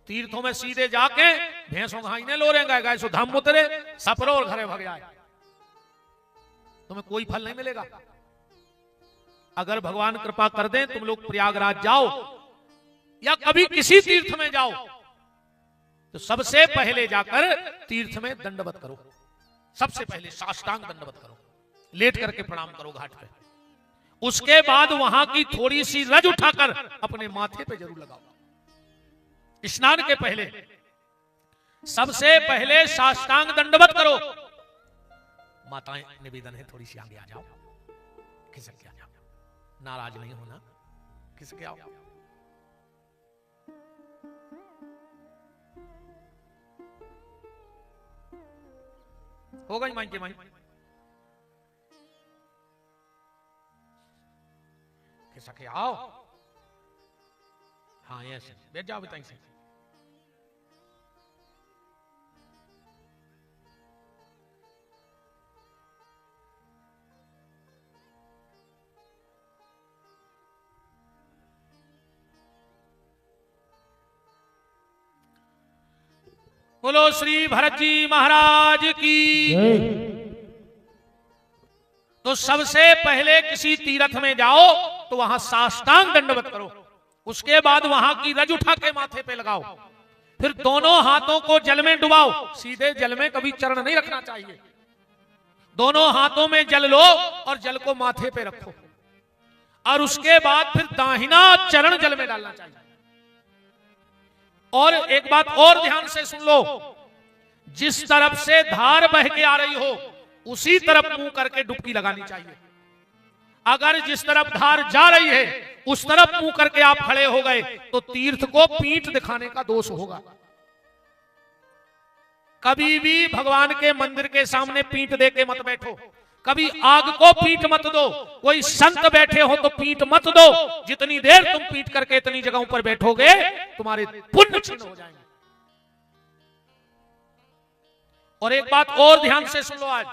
[SPEAKER 1] तीर्थों में सीधे जाके भैंसों घाईने लो रेंगे, गाय सो धाम उतरे सपरो और घरे भग जाए, तुम्हें कोई फल नहीं मिलेगा। अगर भगवान कृपा कर दें तुम लोग प्रयागराज जाओ या कभी किसी तीर्थ में जाओ, तो सबसे पहले जाकर तीर्थ में दंडवत करो। सबसे पहले साष्टांग दंडवत करो, लेट करके प्रणाम करो घाट पे। उसके बाद वहां की थोड़ी सी रज उठाकर अपने माथे पे जरूर लगाओ। स्नान के पहले सबसे पहले साष्टांग दंडवत करो। माताएं निवेदन है थोड़ी सी आगे आ जाओ, खिसक के आ जाओ, नाराज नहीं होना, खिसक के आओ। हो गई माई के माई, खिसक के आओ। हाँ ऐसे बैठ जाओ बताइए से। बोलो श्री भरत जी महाराज की। तो सबसे पहले किसी तीर्थ में जाओ तो वहां साष्टांग दंडवत करो। उसके बाद वहां की रज उठा के माथे पे लगाओ। फिर दोनों हाथों को जल में डुबाओ। सीधे जल में कभी चरण नहीं रखना चाहिए। दोनों हाथों में जल लो और जल को माथे पे रखो, और उसके बाद फिर दाहिना चरण जल में डालना चाहिए। और एक बात और ध्यान से सुन लो, जिस तरफ से धार बह के आ रही हो उसी तरफ मुंह करके डुबकी लगानी चाहिए। अगर जिस तरफ धार जा रही है उस तरफ मुंह करके आप खड़े हो गए तो तीर्थ को पीठ दिखाने का दोष होगा। कभी भी भगवान के मंदिर के सामने पीठ दे के मत बैठो। कभी आग को पीठ मत दो। कोई संत बैठे हो तो पीठ मत दो। जितनी देर तुम पीठ करके इतनी जगहों पर बैठोगे तुम्हारे पुण्य क्षीण हो जाएंगे। और एक बात और ध्यान से सुन लो, आज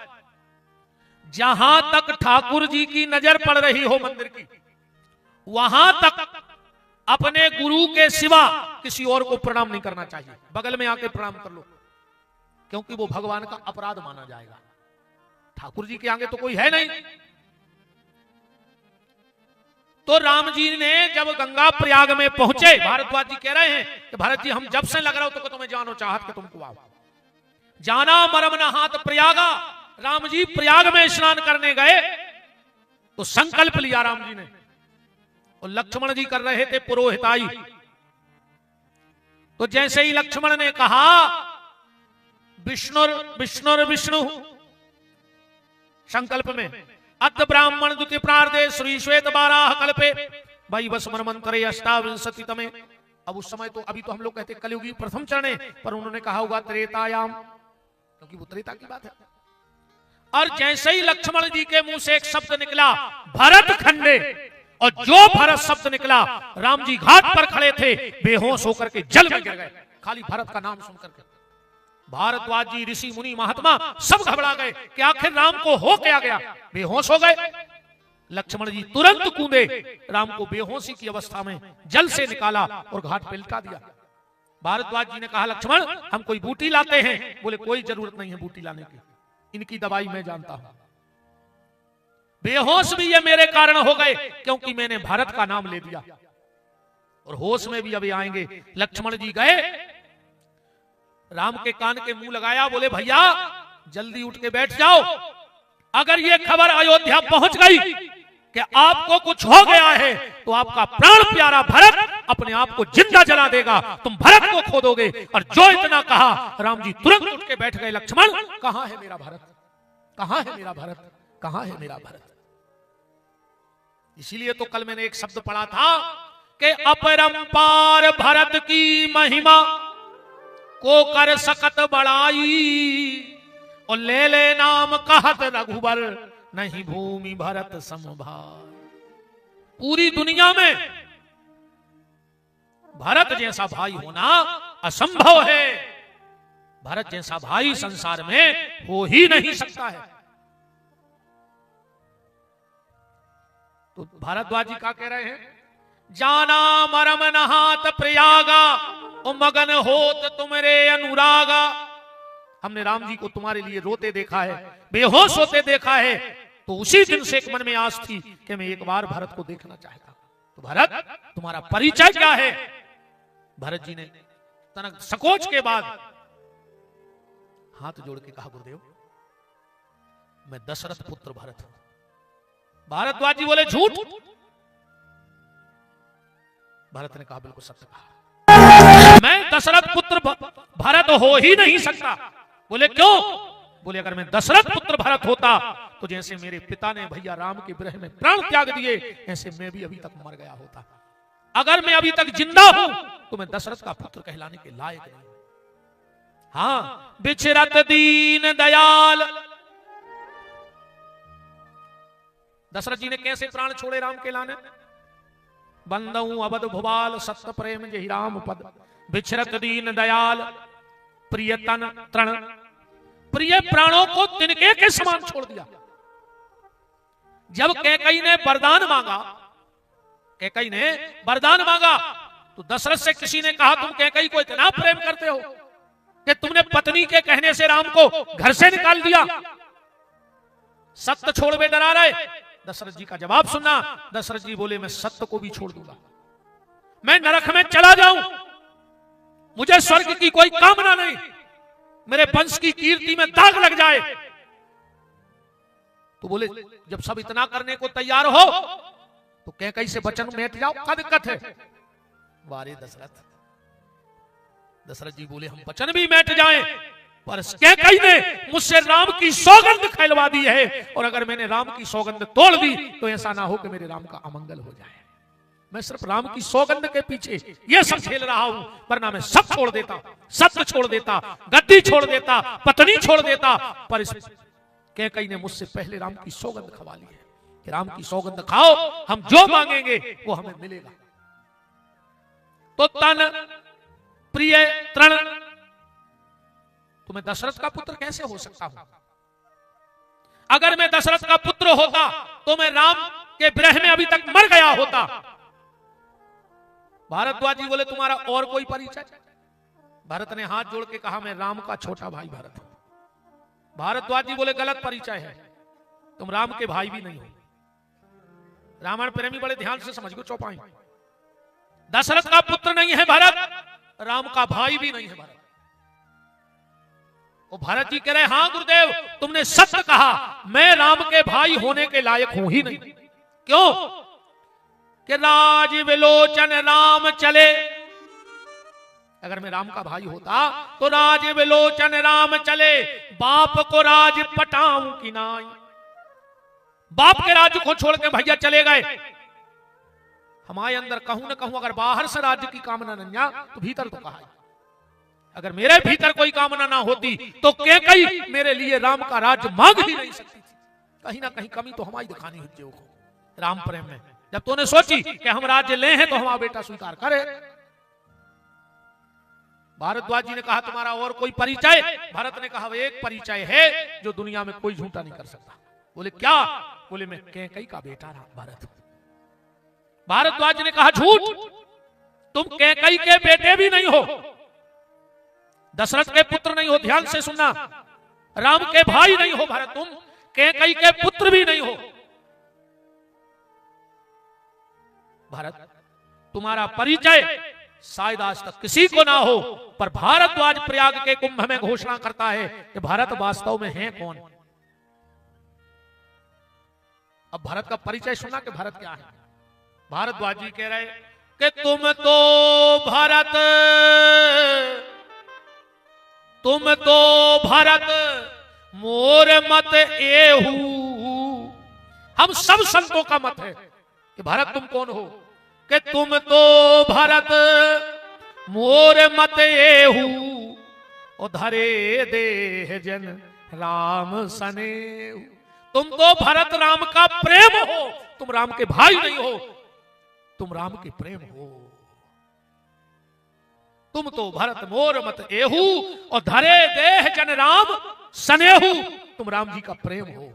[SPEAKER 1] जहां तक ठाकुर जी की नजर पड़ रही हो मंदिर की, वहां तक अपने गुरु के सिवा किसी और को प्रणाम नहीं करना चाहिए। बगल में आके प्रणाम कर लो। क्योंकि वो भगवान का अपराध माना जाएगा। ठाकुर जी के आगे तो कोई है नहीं। तो राम जी ने जब गंगा प्रयाग में पहुंचे, भारद्वाज जी कह रहे हैं कि भरत जी हम जब से लग रहा हो तो तुम्हें जानो चाहत के तुमको आओ। जाना मरम नहात प्रयागा, राम जी प्रयाग में स्नान करने गए तो संकल्प लिया राम जी ने, और लक्ष्मण जी कर रहे थे पुरोहिताई। तो जैसे ही लक्ष्मण ने कहा विष्णु संकल्प में, अत ब्राह्मण द्वितीय प्रार्धे श्री श्वेत बाराह कल्पे भाई बस मनमंत्रे अष्टाविंशति तमे। अब उस समय तो अभी तो हम लोग कहते कलयुगी प्रथम चरण, पर उन्होंने कहा होगा त्रेतायाम, क्योंकि वो त्रेता की बात है। और जैसे ही लक्ष्मण जी के मुंह से एक शब्द निकला भरत खंडे, और जो भरत शब्द निकला राम जी घाट पर खड़े थे, बेहोश होकर के जल में गिर गए, खाली भरत का नाम सुनकर के। भारद्वाज जी, ऋषि मुनि महात्मा सब घबरा गए कि आखिर राम को हो क्या गया, बेहोश हो गए। लक्ष्मण जी तुरंत कूदे, राम को बेहोशी की अवस्था में जल से निकाला और घाट पे लिटा दिया। भारद्वाज जी ने कहा लक्ष्मण हम कोई बूटी लाते हैं। बोले कोई जरूरत नहीं है बूटी लाने की, इनकी दवाई मैं जानता हूं। बेहोश भी ये मेरे कारण हो गए क्योंकि मैंने भारत का नाम ले दिया, और होश में भी अभी आएंगे। लक्ष्मण जी गए, राम के कान के मुंह लगाया, बोले भैया जल्दी उठ के बैठ जाओ, अगर ये खबर अयोध्या पहुंच गई कि आपको कुछ हो गया है तो आपका प्राण प्यारा भरत अपने आप को जिंदा जला देगा, तुम भरत को खो दोगे। और जो इतना कहा राम जी तुरंत उठ के बैठ गए। लक्ष्मण कहां है मेरा भरत, कहां है मेरा भरत, कहां है मेरा भरत। इसीलिए तो कल मैंने एक शब्द पढ़ा था कि अपरंपार भरत की महिमा को कर सकत बड़ाई, और ले ले नाम कहत रघुबर नहीं भूमि भरत समभार। पूरी दुनिया में भरत जैसा भाई होना असंभव है, भरत जैसा भाई संसार में हो ही नहीं सकता है। तो भारद्वाज जी क्या कह रहे हैं, जाना मरम नहात प्रयागा, ओ मगन होत तुमरे अनुरागा। हमने राम जी को तुम्हारे लिए रोते देखा है, बेहोश होते देखा है, तो उसी दिन से एक मन में आस थी कि मैं एक बार भरत को देखना चाहता। तो भरत तुम्हारा परिचय क्या है। भरत जी ने तनक सकोच के बाद हाथ जोड़ के कहा गुरुदेव मैं दशरथ पुत्र भरत हूं। भारद्वाज जी बोले झूठ। भरत ने कहा बिल्कुल सत्य कहा, मैं दशरथ पुत्र भरत हो ही नहीं सकता। बोले क्यों। बोले अगर मैं दशरथ पुत्र भरत होता तो जैसे मेरे पिता ने भैया राम के विरह में प्राण त्याग दिए, ऐसे मैं भी अभी तक मर गया होता। अगर मैं अभी तक जिंदा हूं तो मैं दशरथ का पुत्र कहलाने के लायक नहीं। हाँ, बिछरत दीन दयाल। दशरथ जी ने कैसे प्राण छोड़े राम के लाने। बंदऊ अवध भुवाल सत्य प्रेम जहि राम पद, बिछरत दीन दयाल प्रिय तन तृण। प्रिय प्राणों को तिनके के समान छोड़ दिया। जब कैकई ने वरदान मांगा, कैकई ने वरदान मांगा तो दशरथ से किसी ने कहा तुम कैकई को इतना प्रेम करते हो कि तुमने पत्नी के कहने से राम को घर से निकाल दिया, सत्य छोड़ बे डरा रहे। दशरथ जी का जवाब सुनना। दशरथ जी बोले मैं सत्य को भी छोड़ दूंगा, मैं नरक में चला जाऊं, मुझे स्वर्ग की कोई कामना नहीं, मेरे वंश की कीर्ति में दाग लग जाए। तो बोले जब सब इतना करने को तैयार हो तो कैकई से वचन बैठ जाओ, क्या दिक्कत है। वारे दशरथ। दशरथ जी बोले हम वचन भी बैठ जाएं, पर कैकई ने मुझसे राम की सौगंध खैलवा दी है, और अगर मैंने राम की सौगंध तोड़ दी तो ऐसा ना हो कि मेरे राम का अमंगल हो जाए। मैं सिर्फ राम की सौगंध के पीछे ये सब खेल रहा हूं, वरना मैं सब छोड़ देता, सत्य छोड़ देता, गद्दी छोड़ देता, पत्नी छोड़ देता। पर इस कैकई ने मुझसे पहले राम की सौगंध खवा ली है कि राम की सौगंध खाओ, हम जो मांगेंगे वो हमें मिलेगा। तो तन प्रिय तृण, तो मैं दशरथ का पुत्र कैसे हो सकता हूं। अगर मैं दशरथ का पुत्र होता तो मैं राम के विरह में अभी तक मर गया होता। भारद्वाज जी बोले तुम्हारा और कोई परिचय। भरत ने हाथ जोड़ के कहा, मैं राम का छोटा भाई भरत हूं। भारद्वाज जी बोले, गलत परिचय है, तुम राम के भाई भी नहीं हो। रामायण प्रेमी बड़े ध्यान से समझ गो चौपाई। दशरथ का पुत्र नहीं है भरत, राम का भाई भी नहीं है भरत। वो भरत जी कह रहे, हां गुरुदेव तुमने सत्य कहा, मैं राम के भाई होने के लायक हूं ही नहीं। क्यों? कि राज विलोचन राम चले। अगर मैं राम का भाई होता तो राज विलोचन राम चले, बाप को राज पटाऊं कि नाई। बाप के राज्य को छोड़ के भैया चले गए। हमारे अंदर कहूं ना कहूं, अगर बाहर से राज्य की कामना नहीं आ तो भीतर तो कहा। अगर मेरे भीतर कोई कामना ना होती तो कैकेयी मेरे लिए राम का राज्य मांग ही नहीं सकती थी। कहीं ना कहीं कमी तो हमारी दिखानी हुई को राम प्रेम में। जब तूने सोची कि हम राज्य ले हैं तो हमारा बेटा स्वीकार करे। भारद्वाज जी ने कहा, तुम्हारा और कोई परिचय? भरत ने कहा, एक परिचय है जो दुनिया में कोई झूठा नहीं कर सकता। बोले क्या? बोले मैं कैकेयी का बेटा भरत। भारद्वाज ने कहा, झूठ, तुम कैकेयी के बेटे भी नहीं हो, दशरथ के पुत्र नहीं हो। ध्यान से सुनना, राम के भाई नहीं हो भरत, तुम कैकेयी के पुत्र भी नहीं हो। भरत, तुम्हारा परिचय शायद आज तक किसी को ना हो, पर भारद्वाज प्रयाग के कुंभ में घोषणा करता है कि भारत वास्तव में है कौन। अब भरत का परिचय सुना कि भरत क्या है। भारद्वाज जी कह रहे कि तुम तो भरत मोर मत एहू। हम सब संतों का मत है कि भरत तुम कौन हो, कि तुम तो भरत मोर मत एहू, धरे देह जन राम सनेहू। तुम तो भरत राम का प्रेम हो, तुम राम के भाई नहीं हो, तुम राम के प्रेम हो। तुम तो भरत मोर मत एहू, और धरे देह जन राम सनेहू। तुम राम जी का प्रेम हो।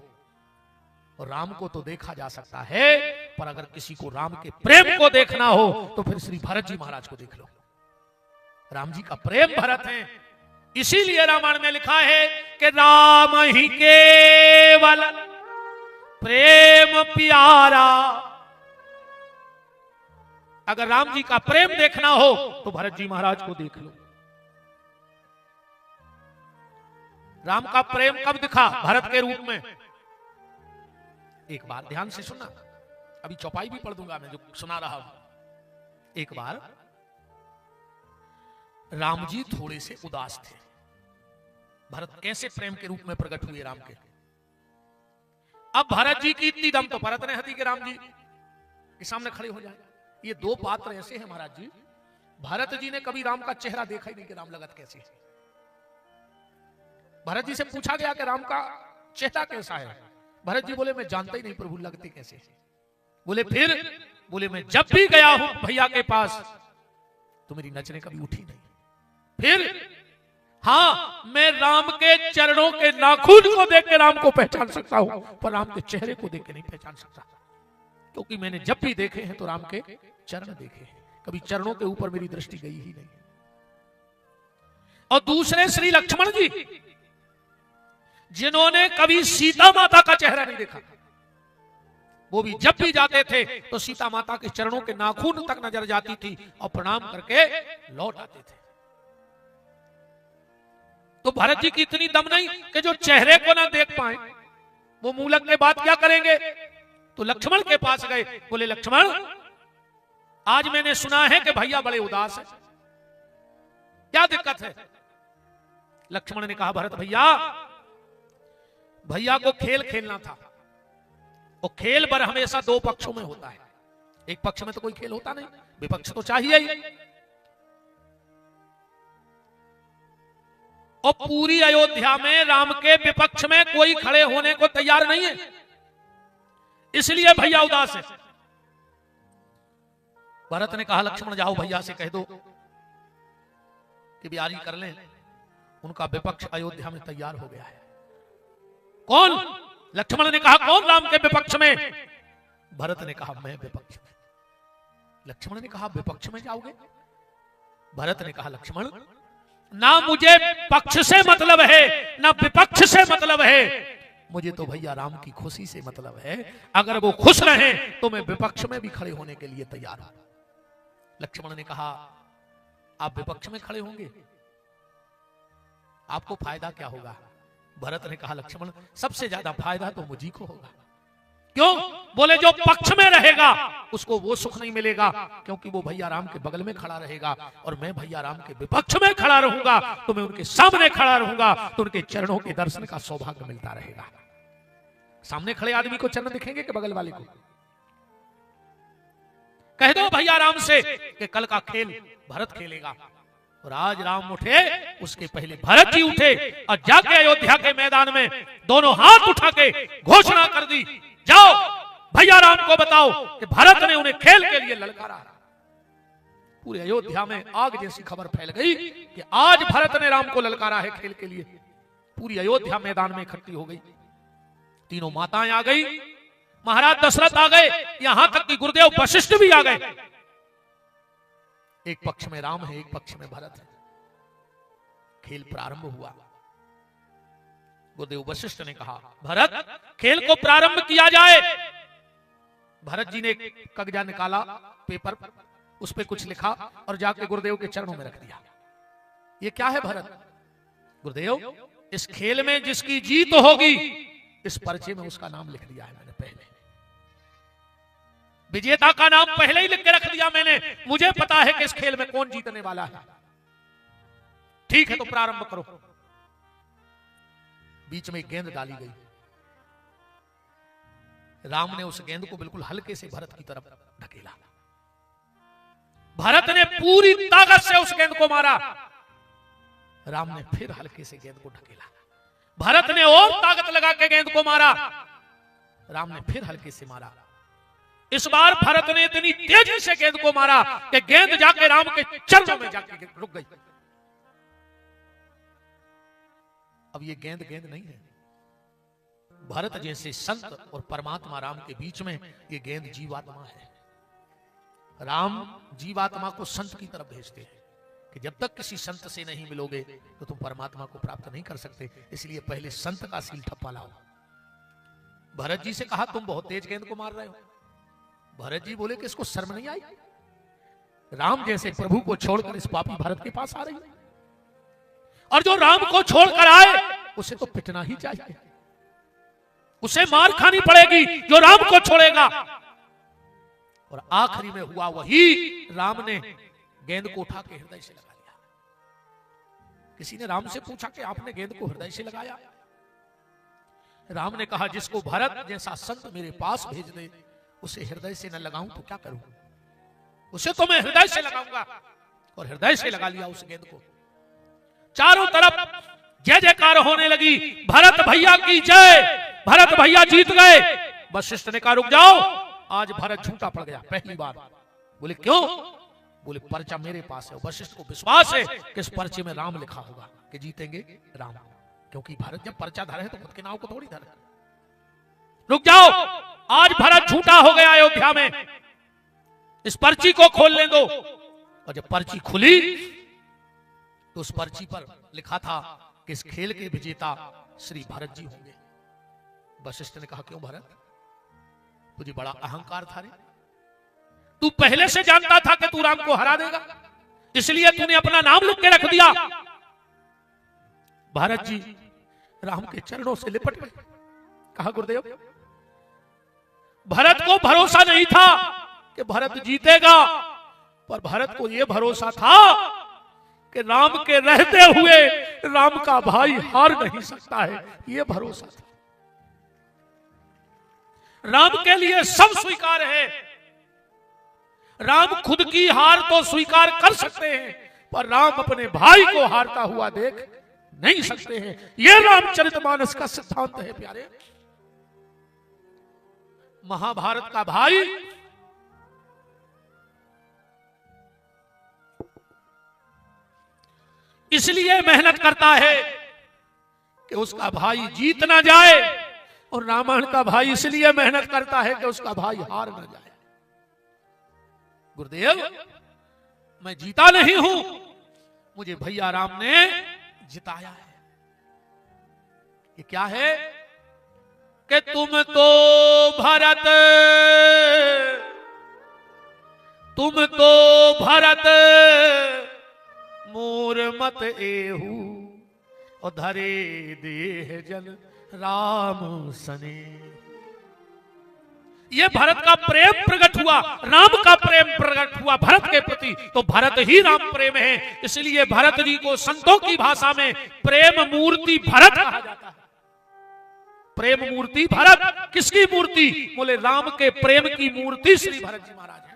[SPEAKER 1] और राम को तो देखा जा सकता है, पर अगर किसी को राम के प्रेम को देखना हो तो फिर श्री भरत जी महाराज को देख लो। राम जी का प्रेम भरत है। इसीलिए रामायण में लिखा है कि राम ही केवल प्रेम प्यारा। अगर राम जी का प्रेम देखना हो तो भरत जी महाराज को देख लो। राम का प्रेम कब दिखा? भरत के रूप में। एक बार ध्यान से सुनना, अभी चौपाई भी पढ़ दूंगा मैं जो सुना रहा हूं। एक बार राम जी थोड़े से उदास थे। भरत कैसे प्रेम के रूप में प्रकट हुए राम के। अब भरत जी की इतनी दम तो भरत ने हदी के राम जी के सामने खड़े हो जाए। ये दो पात्र ऐसे हैं महाराज जी, भरत जी ने कभी राम का चेहरा देखा ही नहीं कि राम लगत कैसे है। भरत जी से पूछा गया कि राम का चेहरा कैसा है। भरत जी बोले, मैं जानता ही नहीं प्रभु लगते कैसे। बोले फिर? बोले मैं जब भी गया हूं भैया के पास तो मेरी नजरें कभी उठी नहीं। फिर हां, मैं राम के चरणों के नाखून को देख के राम को पहचान सकता हूं, पर राम के चेहरे को देख के नहीं पहचान सकता, क्योंकि मैंने जब भी देखे हैं तो राम के चरण देखे हैं, कभी चरणों के ऊपर मेरी दृष्टि गई ही नहीं। और दूसरे श्री लक्ष्मण जी, जिन्होंने कभी सीता माता का चेहरा नहीं देखा, वो भी जब भी जाते थे तो सीता माता के चरणों के नाखून तक नजर जाती थी और प्रणाम करके लौट आते थे। तो भरत जी की इतनी दम नहीं कि जो चेहरे को ना देख पाए, वो मूलक के बाद क्या करेंगे। तो लक्ष्मण के पास गए, बोले लक्ष्मण आज मैंने सुना है कि भैया बड़े उदास है, क्या दिक्कत है। लक्ष्मण ने कहा, भरत भैया को खेल खेलना था। और खेल पर हमेशा दो पक्षों में होता है, एक पक्ष में तो कोई खेल होता नहीं, विपक्ष तो चाहिए ही। और पूरी अयोध्या में राम के विपक्ष में कोई खड़े होने को तैयार नहीं है, इसलिए भैया उदास है। भरत ने कहा, लक्ष्मण जाओ भैया से कह दो कि बियारी कर लें, उनका विपक्ष अयोध्या में तैयार हो गया है। कौन? लक्ष्मण ने कहा, कौन राम के विपक्ष में? भरत ने कहा, मैं विपक्ष में। लक्ष्मण ने कहा, विपक्ष में जाओगे? भरत ने कहा, लक्ष्मण ना मुझे पक्ष से मतलब है ना विपक्ष से मतलब है, मुझे तो भैया राम की खुशी से मतलब है। अगर वो खुश रहे तो मैं विपक्ष में भी खड़े होने के लिए तैयार हूं। लक्ष्मण ने कहा आप विपक्ष में खड़े होंगे, आपको फायदा क्या होगा? भरत ने कहा लक्ष्मण सबसे ज्यादा फायदा तो मुझी को होगा। क्यों? बोले जो पक्ष में रहेगा उसको वो सुख नहीं मिलेगा, क्योंकि वो भैया राम के बगल में खड़ा रहेगा, और मैं भैया राम के विपक्ष में खड़ा रहूंगा तो मैं उनके सामने खड़ा रहूंगा, तो उनके चरणों के दर्शन का सौभाग्य मिलता रहेगा। सामने खड़े आदमी को चरण दिखेंगे कि बगल वाले को? कह दो भैया राम से कि कल का खेल भरत खेलेगा। और आज राम उठे उसके पहले भरत जी उठे और जाके अयोध्या के मैदान में दोनों हाथ उठा के घोषणा कर दी, जाओ भैया राम को बताओ कि भरत ने उन्हें खेल के लिए ललकारा। पूरे अयोध्या में आग जैसी खबर फैल गई कि आज भरत ने राम को ललकारा है खेल के लिए। पूरी अयोध्या मैदान में इकट्ठी हो गई, तीनों माताएं आ गई, महाराज दशरथ आ गए, यहां तक कि गुरुदेव वशिष्ठ भी आ गए। एक पक्ष में राम है, एक पक्ष में भरत है। खेल प्रारंभ हुआ। गुरुदेव वशिष्ठ ने कहा भरत खेल को प्रारंभ किया जाए। भरत जी ने कागजा निकाला, पेपर, उस पे कुछ लिखा और जाके गुरुदेव के चरणों में रख दिया। ये क्या है भरत? गुरुदेव इस खेल में जिसकी जीत होगी इस पर्चे में उसका नाम लिख दिया है मैंने पहले। विजेता का नाम पहले ही लिख के रख दिया मैंने, मुझे पता है कि इस खेल में कौन जीतने वाला है। ठीक है तो प्रारंभ करो। बीच में एक गेंद डाली गई, राम ने उस गेंद को बिल्कुल हल्के से भरत की तरफ ढकेला। भरत ने पूरी ताकत से उस गेंद को मारा, राम ने फिर हल्के से गेंद को ढकेला। भरत ने और ताकत लगा के गेंद को मारा, राम ने फिर हल्के से मारा। इस बार भरत ने इतनी तेजी से गेंद को मारा कि गेंद जाके राम के चरणों में जाके रुक गई। अब ये गेंद गेंद नहीं है, भरत जैसे संत और परमात्मा राम के बीच में ये गेंद जीवात्मा है। राम जीवात्मा को संत की तरफ भेजते हैं कि जब तक किसी संत से नहीं मिलोगे तो तुम परमात्मा को प्राप्त नहीं कर सकते, इसलिए पहले संत का सील ठप्पा लाओ। भरत जी से कहा तुम बहुत तेज गेंद को मार रहे हो। भरत जी बोले कि इसको शर्म नहीं आई? राम जैसे प्रभु को छोड़कर इस पापी भरत के पास आ रही है, और जो राम को छोड़कर आए उसे तो पिटना ही चाहिए, उसे मार खानी पड़ेगी जो राम को छोड़ेगा। और आखिरी में हुआ वही, राम ने गेंद को उठा के हृदय से लगा लिया। किसी ने राम से पूछा कि आपने गेंद को हृदय से लगाया? राम ने कहा जिसको भरत जैसा संत मेरे पास भेज दे उसे हृदय से न लगाऊं तो क्या करूं, उसे तो मैं हृदय से लगाऊंगा। और हृदय से लगा लिया उस गेंद को। चारों तरफ जय जयकार होने लगी, भरत भैया की जय, भरत भैया जीत गए। वशिष्ठ ने कहा रुक जाओ, आज भरत झूठा पड़ गया पहली बार। बोले क्यों? बोले पर्चा मेरे पास है। वशिष्ठ को विश्वास है कि इस पर्चे में राम लिखा होगा कि जीतेंगे राम, क्योंकि भरत जब पर्चा धरे तो खुद के नाव को थोड़ी धरे। रुक जाओ, आज भरत झूठा हो गया अयोध्या में, इस पर्ची को खोलने दो। और जब पर्ची खुली तो उस पर्ची पर लिखा था कि इस खेल के विजेता श्री भरत जी होंगे। वशिष्ठ ने कहा क्यों भरत, तुझे बड़ा अहंकार था रे? तू पहले से जानता था कि तू राम को हरा देगा, इसलिए तूने अपना नाम लिख के रख दिया। भरत जी राम के चरणों से लिपट गए। कहा गुरुदेव भरत को भरोसा नहीं था कि भरत जीतेगा, पर भरत को यह भरोसा था कि राम के रहते हुए राम का भाई हार नहीं सकता है, यह भरोसा था। राम के लिए सब स्वीकार है, राम खुद की हार तो स्वीकार कर सकते हैं, पर राम अपने भाई को हारता हुआ देख नहीं सकते हैं। यह रामचरितमानस का सिद्धांत है प्यारे। महाभारत का भाई इसलिए मेहनत करता है कि उसका भाई जीत ना जाए, और रामायण का भाई इसलिए मेहनत करता है कि उसका भाई हार ना जाए। गुरुदेव मैं जीता नहीं हूं, मुझे भैया राम ने जिताया है। ये क्या है कि तुम तो भरत मोर मत एहू और धरे देह जन राम सने। ये भरत का प्रेम प्रकट हुआ, राम का प्रेम प्रकट हुआ भरत के प्रति, तो भरत ही राम प्रेम है। इसलिए भरत जी को संतों की भाषा में प्रेम मूर्ति भरत कहा जाता है। प्रेम मूर्ति भरत, किसकी मूर्ति? बोले राम के प्रेम की मूर्ति श्री भरत जी महाराज है।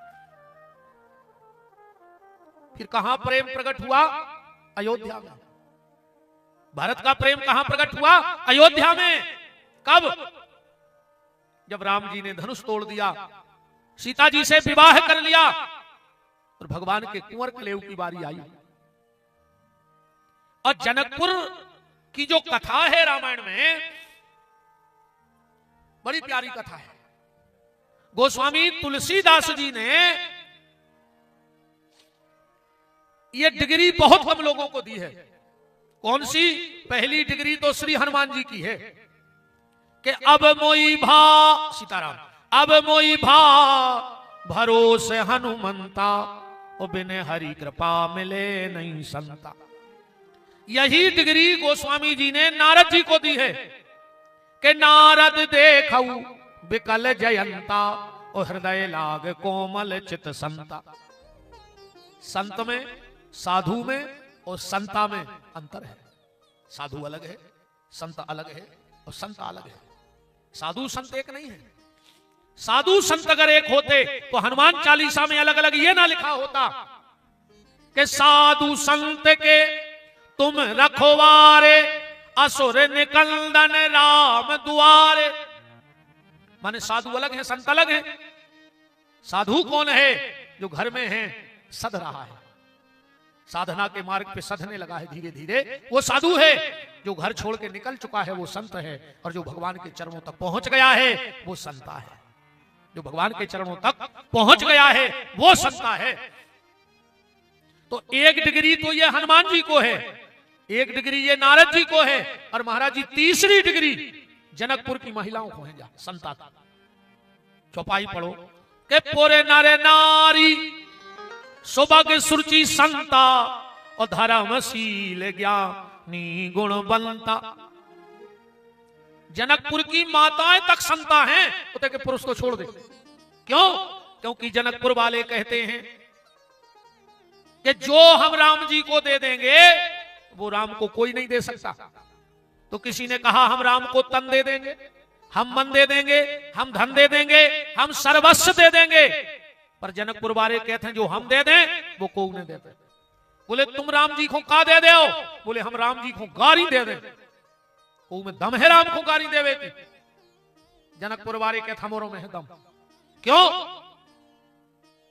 [SPEAKER 1] फिर कहां प्रेम प्रकट हुआ? अयोध्या में। भरत का प्रेम कहां प्रकट हुआ? अयोध्या में। कब? जब राम जी ने धनुष तोड़ दिया, सीता जी से विवाह कर लिया और भगवान के कुंवर कलेव की बारी आई। और जनकपुर की जो कथा है रामायण में, बड़ी प्यारी कथा है। गोस्वामी तुलसीदास जी ने ये डिग्री बहुत कम लोगों को दी है। कौन सी? पहली डिग्री तो श्री हनुमान जी की है कि अब मोई भा, सीताराम, अब मोई भा भरोसे हनुमंता, ओ बिन हरि कृपा मिले नहीं संता। यही डिग्री गोस्वामी जी ने नारद जी को दी है कि नारद देखऊ विकल जयंता, ओ हृदय लाग कोमल चित संता। संत में, साधु में और संता में अंतर है। साधु अलग है, संत अलग है और संत अलग है। साधु संत एक नहीं है। साधु संत अगर एक होते तो हनुमान चालीसा में अलग अलग ये ना लिखा होता कि साधु संत के तुम रखवारे, असुर निकंदन राम दुआरे। माने साधु अलग है, संत अलग है। साधु कौन है? जो घर में है, सध रहा है, साधना के मार्ग पे सधने लगा है धीरे धीरे, वो साधु है। जो घर छोड़ के निकल चुका है वो संत है। और जो भगवान के चरणों तक पहुंच गया है वो संता है। जो भगवान के चरणों तक पहुंच गया है वो संता है। तो एक डिग्री तो ये हनुमान जी को है, एक डिग्री ये नारद जी को है, और महाराज जी तीसरी डिग्री जनकपुर की महिलाओं को है। संता चौपाई पढ़ो के पोरे नारे नारी सुबह सुरुचि संता, और धर्मशील ज्ञानी गुणवंता। जनकपुर की माताएं तक संता हैं, तो के पुरुष को छोड़ दे। क्यों? क्योंकि जनकपुर वाले कहते हैं कि जो हम राम जी को दे देंगे वो राम को कोई नहीं दे सकता। तो किसी ने कहा हम राम को तन दे देंगे, हम मन दे देंगे, हम धन दे देंगे, हम सर्वस्व दे देंगे। पर जनकपुर वाले कहते हैं जो हम दे दें वो कोई नहीं देते। बोले तुम राम जी को का दे दो? बोले हम राम जी को गारी दे दें। को में दम है राम को गारी देवे की? जनकपुर वाले कहते हमों में है दम। क्यों?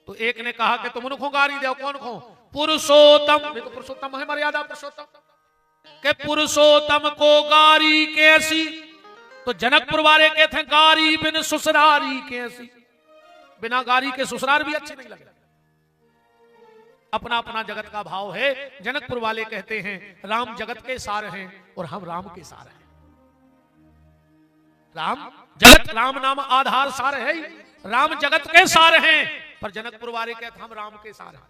[SPEAKER 1] तो एक ने कहा कि तुम उनको गारी दो। कौन को? पुरुषोत्तम। तो पुरुषोत्तम है, मर्यादा पुरुषोत्तम के पुरुषोत्तम को गारी कैसी? तो जनकपुर वाले कहते हैं गारी बिन ससुरारी कैसी। बिना गारी के ससुराल भी अच्छे नहीं लगे। अपना अपना जगत का भाव है। जनकपुर वाले कहते हैं राम जगत के सार हैं और हम राम के सार हैं। राम जगत, राम नाम आधार सार है, राम जगत के सार हैं। पर जनकपुर वाले कहते हम राम के सार हैं।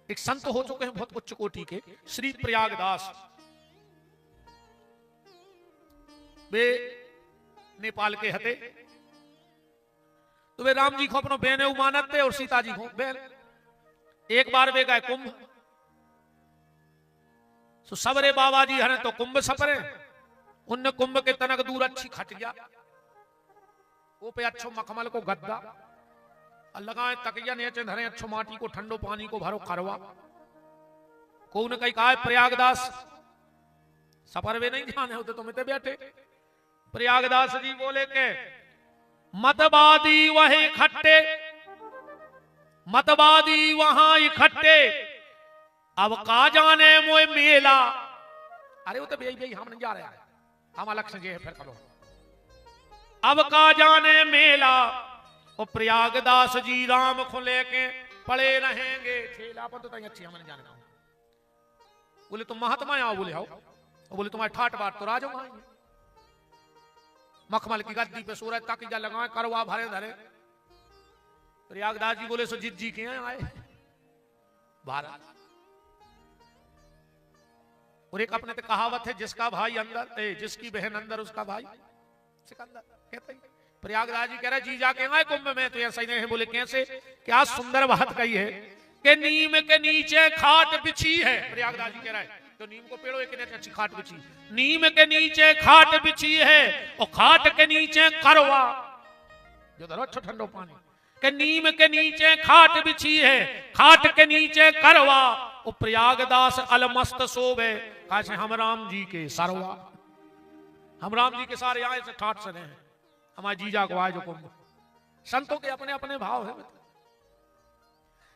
[SPEAKER 1] एक संत हो चुके हैं बहुत उच्च कोटि के, श्री प्रयागदास। वे नेपाल के हते, तो वे राम जी को अपनो बहने उमानत थे और सीता जी को बहन। एक बार वे गए कुंभ। तो सबरे बाबा जी हरे तो कुंभ सपरे। उन कुंभ के तनक दूर अच्छी खट गया, वो पे अच्छो मखमल को गद्दा लगाए, तकिया नीचे धरे, अच्छो माटी को ठंडो पानी को भरो खरवा। को ने कही कहा प्रयागदास सफर वे नहीं ध्यान है, तो मिते बैठे। प्रयागदास जी बोले के मतवादी वही इकट्ठे, मतवादी वहां इकट्ठे, अब का जाने मोए मेला। अरे वो तो भाई हम नहीं जा रहे हैं, हम अलग से है फिर करो। अब का जाने मेला, और प्रयागदास जी राम को लेके पड़े रहेंगे ठेला पर। तो अच्छी हमने जाने बोले तुम महात्मा आओ, बोले आओ। बोले तुम्हारे ठाट बाट तो राजो आएंगे। मखमल की गद्दी पे सूरज तकिया लगाए, करवा भरे धरे। प्रयागराज जी बोले सो जित जी के आए भारत। और एक अपने तो कहावत है, जिसका भाई अंदर, जिसकी बहन अंदर उसका भाई सिकंदर, कहते हैं। प्रयागराज जी कह रहे जी जाके आए कुंभ में, तो ऐसा ही नहीं है। बोले कैसे? क्या सुंदर बात कही है कि नीम के नीचे खाट बिछी है। प्रयागराज जी कह रहा है तो नीम को पेड़ो, एक अच्छी खाट बिछी, नीम के नीचे खाट बिछी है और खाट के नीचे करवा, जो धरो ठंडो पानी, के नीम के नीचे खाट बिछी है, खाट के नीचे करवा। और प्रयागदास अलमस्त सोवे, कैसे हम राम जी के सरवा, हम राम जी के सारे आए से ठाट सने हैं, हमारे जीजा को आए जो कुंभ। संतों के अपने अपने भाव है।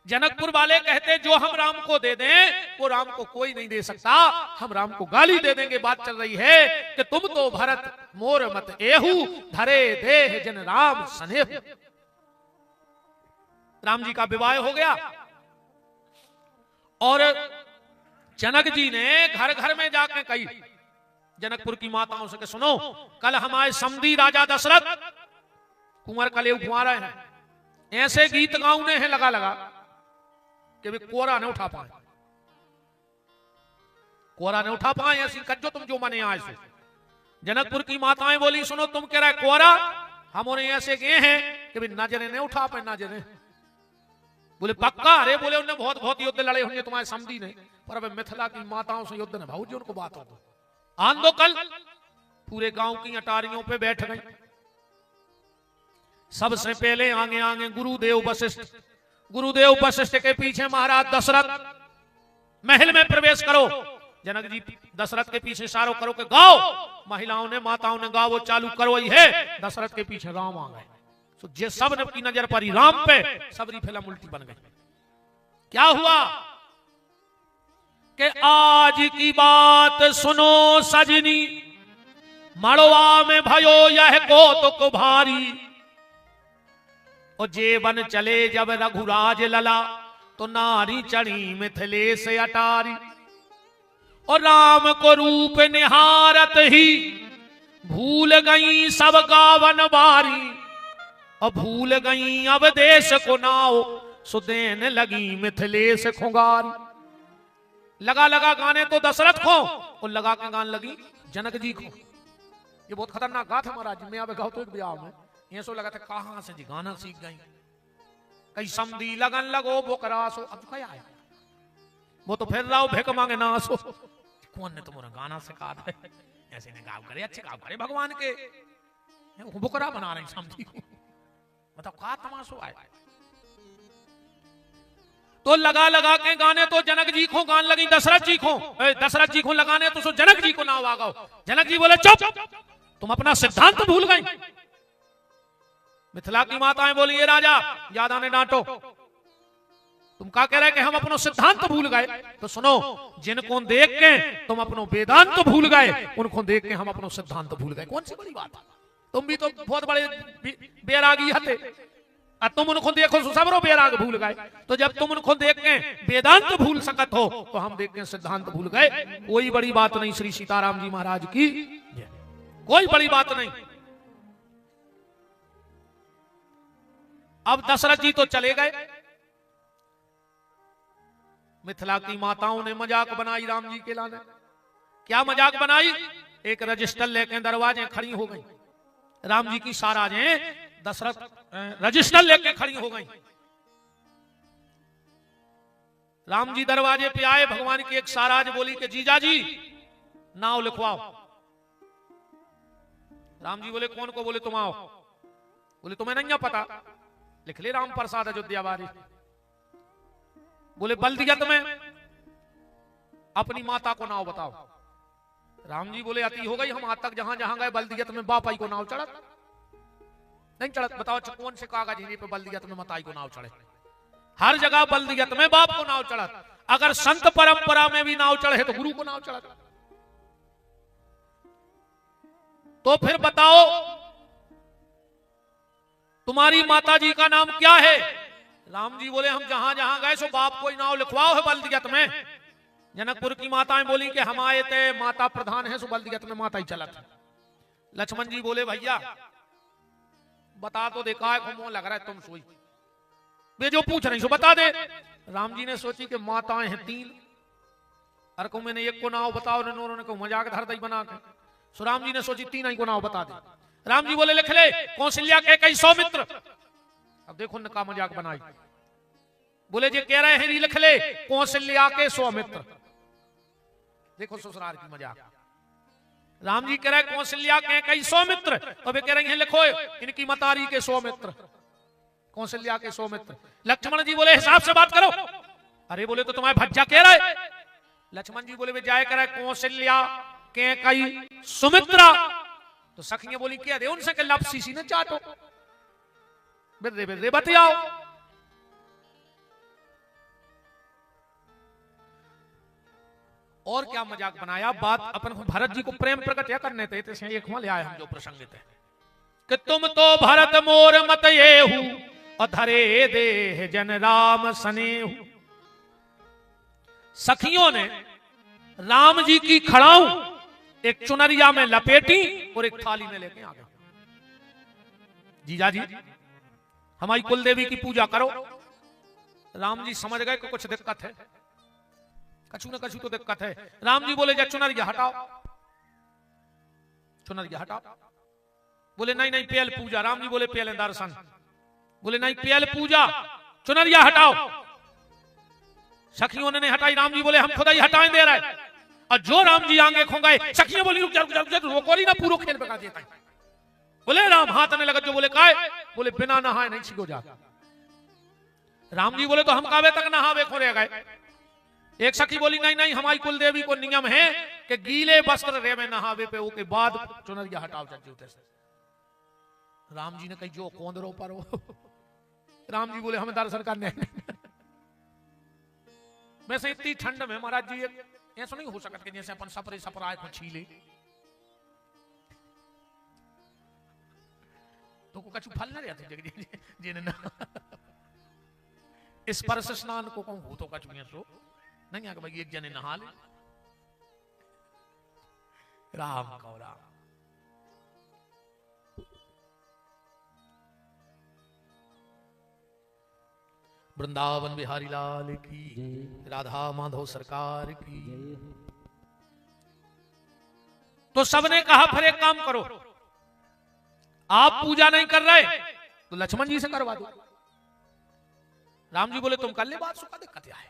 [SPEAKER 1] जनकपुर वाले कहते जो हम राम को दे दें वो राम को कोई नहीं दे सकता, हम राम को गाली दे देंगे। बात चल रही है कि तुम तो भरत मोर मत एहू, धरे देह जन राम स्नेह। राम जी का विवाह हो गया और जनक जी ने घर घर में जाकर कही जनकपुर की माताओं से कि सुनो, कल हमारे समधी राजा दशरथ कुंवर कलेव घुमा रहे हैं, ऐसे गीत गाउने हैं लगा लगा कि वे कोरा न उठा पाए, कोरा न उठा पाए, ऐसी कज्जो तुम जो मने आए से। जनकपुर की माताएं बोली सुनो, तुम कह रहे कोरा, हम उन्हें ऐसे गए हैं कि वे नजरे न उठा पाए, नजरे। बोले पक्का? अरे बोले उन्हें बहुत बहुत युद्ध लड़े होंगे तुम्हारे समधी ने, पर अब मिथिला की माताओं से युद्ध न भाऊ जी, उनको बात हो दो, आन दो कल। पूरे गांव की अटारियों पे बैठ गई। सबसे पहले आगे आगे गुरुदेव वशिष्ठ, गुरुदेव वशिष्ठ के पीछे महाराज दशरथ। महल में प्रवेश करो, जनक जी दशरथ के पीछे इशारों करो कि गाओ। महिलाओं ने माताओं ने गाओ चालू करो ही है। दशरथ के पीछे राम आ गए, तो जे सब ने की नजर पड़ी राम पे, सबरी फिल्म उल्टी बन गई। क्या हुआ कि आज की बात सुनो सजनी, मड़वा में भयो यह कौतुक भारी। और जेवन चले जब रघुराज लला, तो नारी चढ़ी मिथिलेश अटारी। और राम को रूप निहारत ही, भूल गई सब गावन बारी। और भूल गई अब देश को नाव, सुदेन लगी मिथिलेश खुंगारी। लगा लगा गाने तो दशरथ को, और लगा के गान लगी जनक जी को। ये बहुत खतरनाक गाथ है महाराज, मैं अब गाओ तो एक ब्याह में ये सो लगा था कहां से जी गाना सीख गई। कई समधी लगन लगो बोकरा सो, अब क्या आया वो तो फिर रहा भिक मांगे ना सो। कौन ने तुम्हारा गाना सिखा दे, ऐसे ने गाव करे, अच्छे गाव करे भगवान के, बोकरा बना रहे समधी को, मतलब का तमाशो आए। तो लगा लगा के गाने तो जनक जी को गान लगी दशरथ जी को, दशरथ जी को लगाने तो सो जनक जी को ना आगाओ। जनक जी बोले चुप, तुम अपना सिद्धांत भूल गई। मिथिला की माताएं बोली ये राजा ज्यादा ने डांटो, तुम क्या कह रहे कि हम अपना सिद्धांत भूल गए। तो सुनो, जिनको देख के तुम अपनो वेदांत भूल गए, उनको देख के हम अपना सिद्धांत भूल गए। कौन सी बड़ी बात है, तुम भी तो बहुत बड़े बैरागी हते, तुम उनको देखो सबरो बैराग भूल गए। तो जब तुम उनको देख के वेदांत भूल सकत हो, तो हम देख के सिद्धांत भूल गए। कोई बड़ी बात नहीं, श्री सीताराम जी महाराज की कोई बड़ी बात नहीं। अब दशरथ जी तो चले गए, मिथिला की माताओं ने मजाक बनाई राम जी के लाने। क्या मजाक बनाई? एक रजिस्टर लेके दरवाजे खड़ी हो गई राम जी की साराजें, दशरथ रजिस्टर लेके खड़ी हो गई। राम जी दरवाजे पे आए, भगवान की एक साराज बोली कि जीजा जी नाव लिखवाओ। राम जी बोले कौन को? बोले तुम आओ। बोले तुम्हें नहीं पता, लिख ले राम प्रसाद अयोध्या वारी। बोले बल्दियत में अपनी माता को नाव बताओ। राम जी बोले अति हो गई, हम आज तक जहां जहां गए बल्दियत में बापाई को नाव चढ़त नहीं चढ़त। बताओ कौन से कागज पे बल्दियत में मताई को नाव चढ़े? हर जगह बल्दियत में बाप को नाव चढ़त। अगर संत परंपरा में भी नाव चढ़े तो गुरु को नाव चढ़त। तो फिर बताओ तुम्हारी माता जी का नाम क्या है? राम जी बोले हम जहां जहां गए सो बाप कोई नाव लिखवाओ है बल्दियत में। जनकपुर की माताएं बोली कि हम आए थे, माता प्रधान है, सो बल दिया तुम्हें माता ही चला था। लक्ष्मण जी बोले भैया बता तो दे, काय को मुंह लग रहा है तुम सोई, वे जो पूछ रही सो बता दे। राम जी ने सोची कि माताएं हैं 3, अरे को मैंने एक को नाव बताओ, उन्होंने को मजाक धर दई बना के। सो राम जी ने सोची 3 ही को नाव बता दे। राम जी बोले लिख ले, कौशल्या के कई सौमित्र। अब देखो न का मजाक बनाई, बोले जे कह रहे हैं लिख ले, कौशल्या के सौमित्र। देखो ससुराल की मजाक। राम जी कह रहे कौशल्या के कई सौमित्र, तो वे कह रहे हैं लिखो इनकी मतारी के सौमित्र, कौशल्या के सौमित्र। लक्ष्मण जी बोले हिसाब से बात करो। अरे बोले तो तुम्हारे भज्जा कह रहे। लक्ष्मण जी बोले वे जाए कह रहे कौशल्या के कई सुमित्रा। तो सखियां बोली क्या दे उनसे के लप सीसी ने चाटो, बिर्रे बिर्रे बतियाओ। और क्या मजाक बनाया, बात अपन भरत जी को प्रेम प्रकट या करने थे, तो एक ले आए हम जो प्रसंग थे कि तुम तो भरत मोर मत ये हूं और धरे देह जन राम सनेहु। सखियों ने राम जी की खड़ाऊ एक चुनरिया में लपेटी और एक थाली में लेके आ गए। जीजा जी हमारी कुल देवी की पूजा करो। राम जी समझ गए कि कुछ दिक्कत है, कछु न कछु तो दिक्कत है। राम जी बोले जा चुनरिया हटाओ, चुनरिया हटाओ। बोले नहीं नहीं पेल पूजा। राम जी बोले पेल दर्शन। बोले नहीं पेल पूजा, चुनरिया हटाओ। सखियों ने नहीं हटाई। राम जी बोले हम खुद ही हटाएं दे रहे। और जो राम जी आगे खो गए, सखियां बोली रुक जा रुक जा रुक जा, रोको ही ना, पूरा खेल बगा देता है। बोले राम हाथ आने लगा। जो बोले काय, बोले बिना नहाए नहीं छिगो जा। राम जी बोले तो हम कावे तक नहावे खो रह गए। एक सखी बोली नहीं नहीं हमारी कुल देवी को नियम है कि गीले वस्त्र रे में नहावे पे के बाद चुनरिया हटाओ जूते से। राम जी ने कही जो कोंदरो पर हो। राम जी बोले हमें दर्शन करने। वैसे इतनी ठंड में महाराज जी ऐसा नहीं हो सकता कि जैसे अपन सपरे सपराए को छीले तो को कछु फल ना रहते जिन्हें ना स्पर्श स्नान को कहूं हो तो कछु ऐसो नहीं आगे भाई एक जने नहा ले। राम कहो राम। वृंदावन बिहारी लाल की, राधा माधव सरकार की। तो सबने कहा फिर एक काम करो, आप पूजा नहीं कर रहे तो लक्ष्मण जी से करवा दो। राम जी बोले तुम कर ले बात, सुखा दिक्कत है।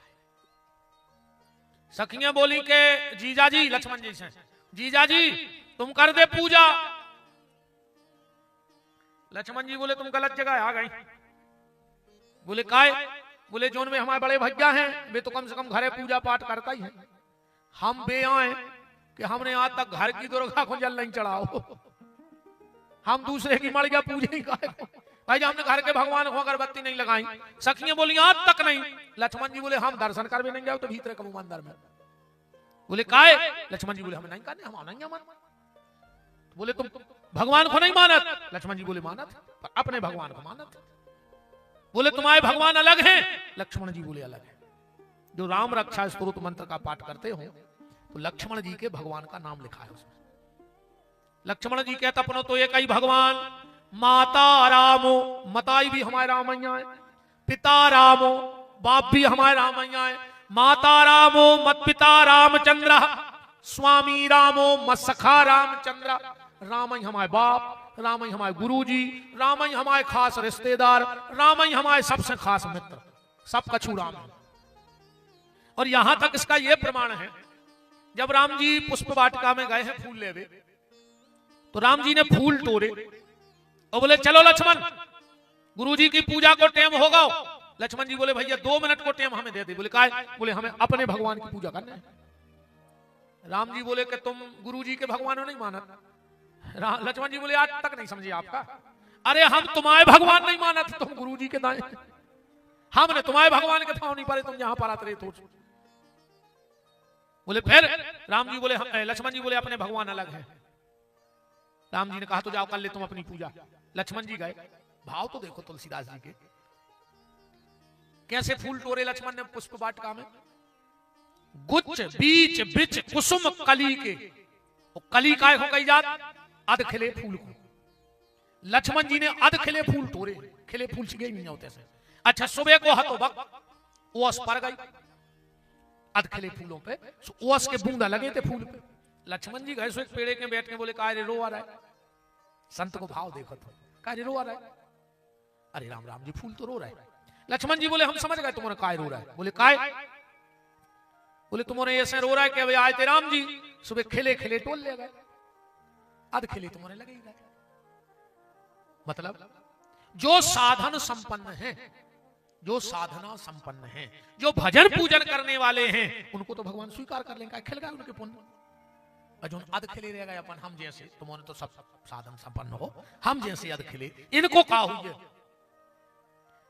[SPEAKER 1] सखियां बोली के जीजा जी, लक्ष्मण जी से जीजा जी तुम कर दे पूजा। लक्ष्मण जी बोले तुम गलत जगह आ गई। बोले काय, बोले जोन में हमारे बड़े भैया हैं वे तो कम से कम घरे पूजा पाठ करता ही है। हम बे आए कि हमने आज तक घर की दुर्गा को जल नहीं चढ़ाओ, हम दूसरे की मर गया पूजा ही काय भाई जी हमने घर के भगवान को अगरबत्ती नहीं लगाई। सखियां बोली आज तक नहीं। लक्ष्मण जी बोले हम दर्शन कर भी नहीं गए तो भीतर कबू मंदिर में। बोले काय, लक्ष्मण जी बोले हमें नहीं करने, हम नहीं मान। बोले तुम भगवान को नहीं मानत। लक्ष्मण जी बोले मानत, पर अपने भगवान को मानत। बोले तुम्हारे भगवान अलग हैं। लक्ष्मण जी बोले अलग है। जो राम रक्षा स्तोत्र मंत्र का पाठ करते हो तो लक्ष्मण जी के भगवान का नाम लिखा है उसमें। लक्ष्मण जी कहता अपनो तो एक ही भगवान, माता रामो, मताई भी हमारे रामैया है, पिता रामो, बाप भी हमारे रामैया है। माता रामो मत पिता रामचंद्र, स्वामी रामो मत सखा रामचंद्र। राम ही हमारे बाप, राम ही हमारे गुरुजी, राम ही हमारे खास रिश्तेदार, राम ही हमारे सबसे खास मित्र, सब कछु राम है। और यहां तक इसका यह प्रमाण है, जब राम जी पुष्प वाटिका में गए हैं फूल लेवे, तो राम जी ने फूल तोड़े और बोले चलो लक्ष्मण गुरुजी की पूजा को टाइम होगा। लक्ष्मण जी बोले भैया 2 मिनट को टाइम हमें दे दे। बोले काय, बोले हमें अपने भगवान की पूजा करना है। राम जी बोले कि तुम गुरुजी के भगवान नहीं माना। लक्ष्मण जी बोले आज तक नहीं समझे आपका। अरे हम तुम्हारे भगवान नहीं माना थे, तुम गुरुजी के दाएं, हमने तुम्हारे भगवान के था नहीं पारे, तुम यहां पर आते रहे तो। बोले फिर राम जी बोले, लक्ष्मण जी बोले अपने भगवान अलग है। राम जी ने कहा तो जाओ कर ले तुम अपनी पूजा। लक्ष्मण जी गए। भाव तो देखो तुलसीदास जी के, कैसे फूल तोड़े लक्ष्मण ने पुष्प वाटिका में। गुच्छ बीच बिच कुसुम कली के, कली काय हो गई जात अध खिले फूल को। लक्ष्मण जी ने अध खिले फूल तोड़े, खिले फूल छिगे नहीं होते से। अच्छा सुबह को हतो वक्त ओस पर गई अध खिले फूलों पे, ओस के बूंदा लगे थे फूल पे। लक्ष्मण जी गए सो एक पेड़े के बैठ के बोले काय रे रो आ रहा है। संत को भाव देखो तो काय रे रो आ रहा है। अरे राम राम जी फूल तो रो रहा है। लक्ष्मण जी बोले हम समझ गए तुम्हारा काय रो रहा है। बोले काय? बोले तुम्हारे ऐसे रो रहा है कि आए थे राम जी सुबह खिले खिले टोल ले गए, अध खिले तुम्हारे लगे ही गए। मतलब जो साधन संपन्न है, जो साधना संपन्न है, जो भजन पूजन करने वाले हैं, उनको तो भगवान स्वीकार कर लेंगे, खिल गए उनके पुण्य। और जो अध खिले रह गए अपन हम जैसे, तुम्हारे तो सब साधन संपन्न हो, हम जैसे अध खिले, इनको क्या हुई है?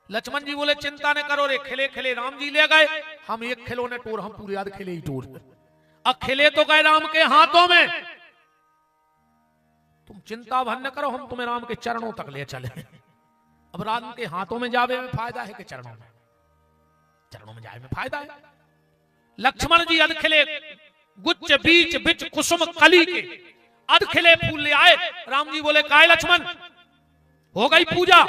[SPEAKER 1] लक्ष्मण जी बोले चिंता न करो रे, खिले खिले राम जी ले गए, हम एक खिलौने टोर, हम पूरे अध खिले ही टोर। अब खिले तो गए राम के हाथों में, तुम चिंता भन न करो, हम तुम्हें राम के चरणों तक ले चले। अब राम के हाथों में जावे में फायदा है कि चरणों में? चरणों में जाए में फायदा है। लक्ष्मण जी अध खिले गुच्छ बीच बिच कुसुम कली के अध खिले फूल ले आए। राम जी बोले काय लक्ष्मण हो गई पूजा?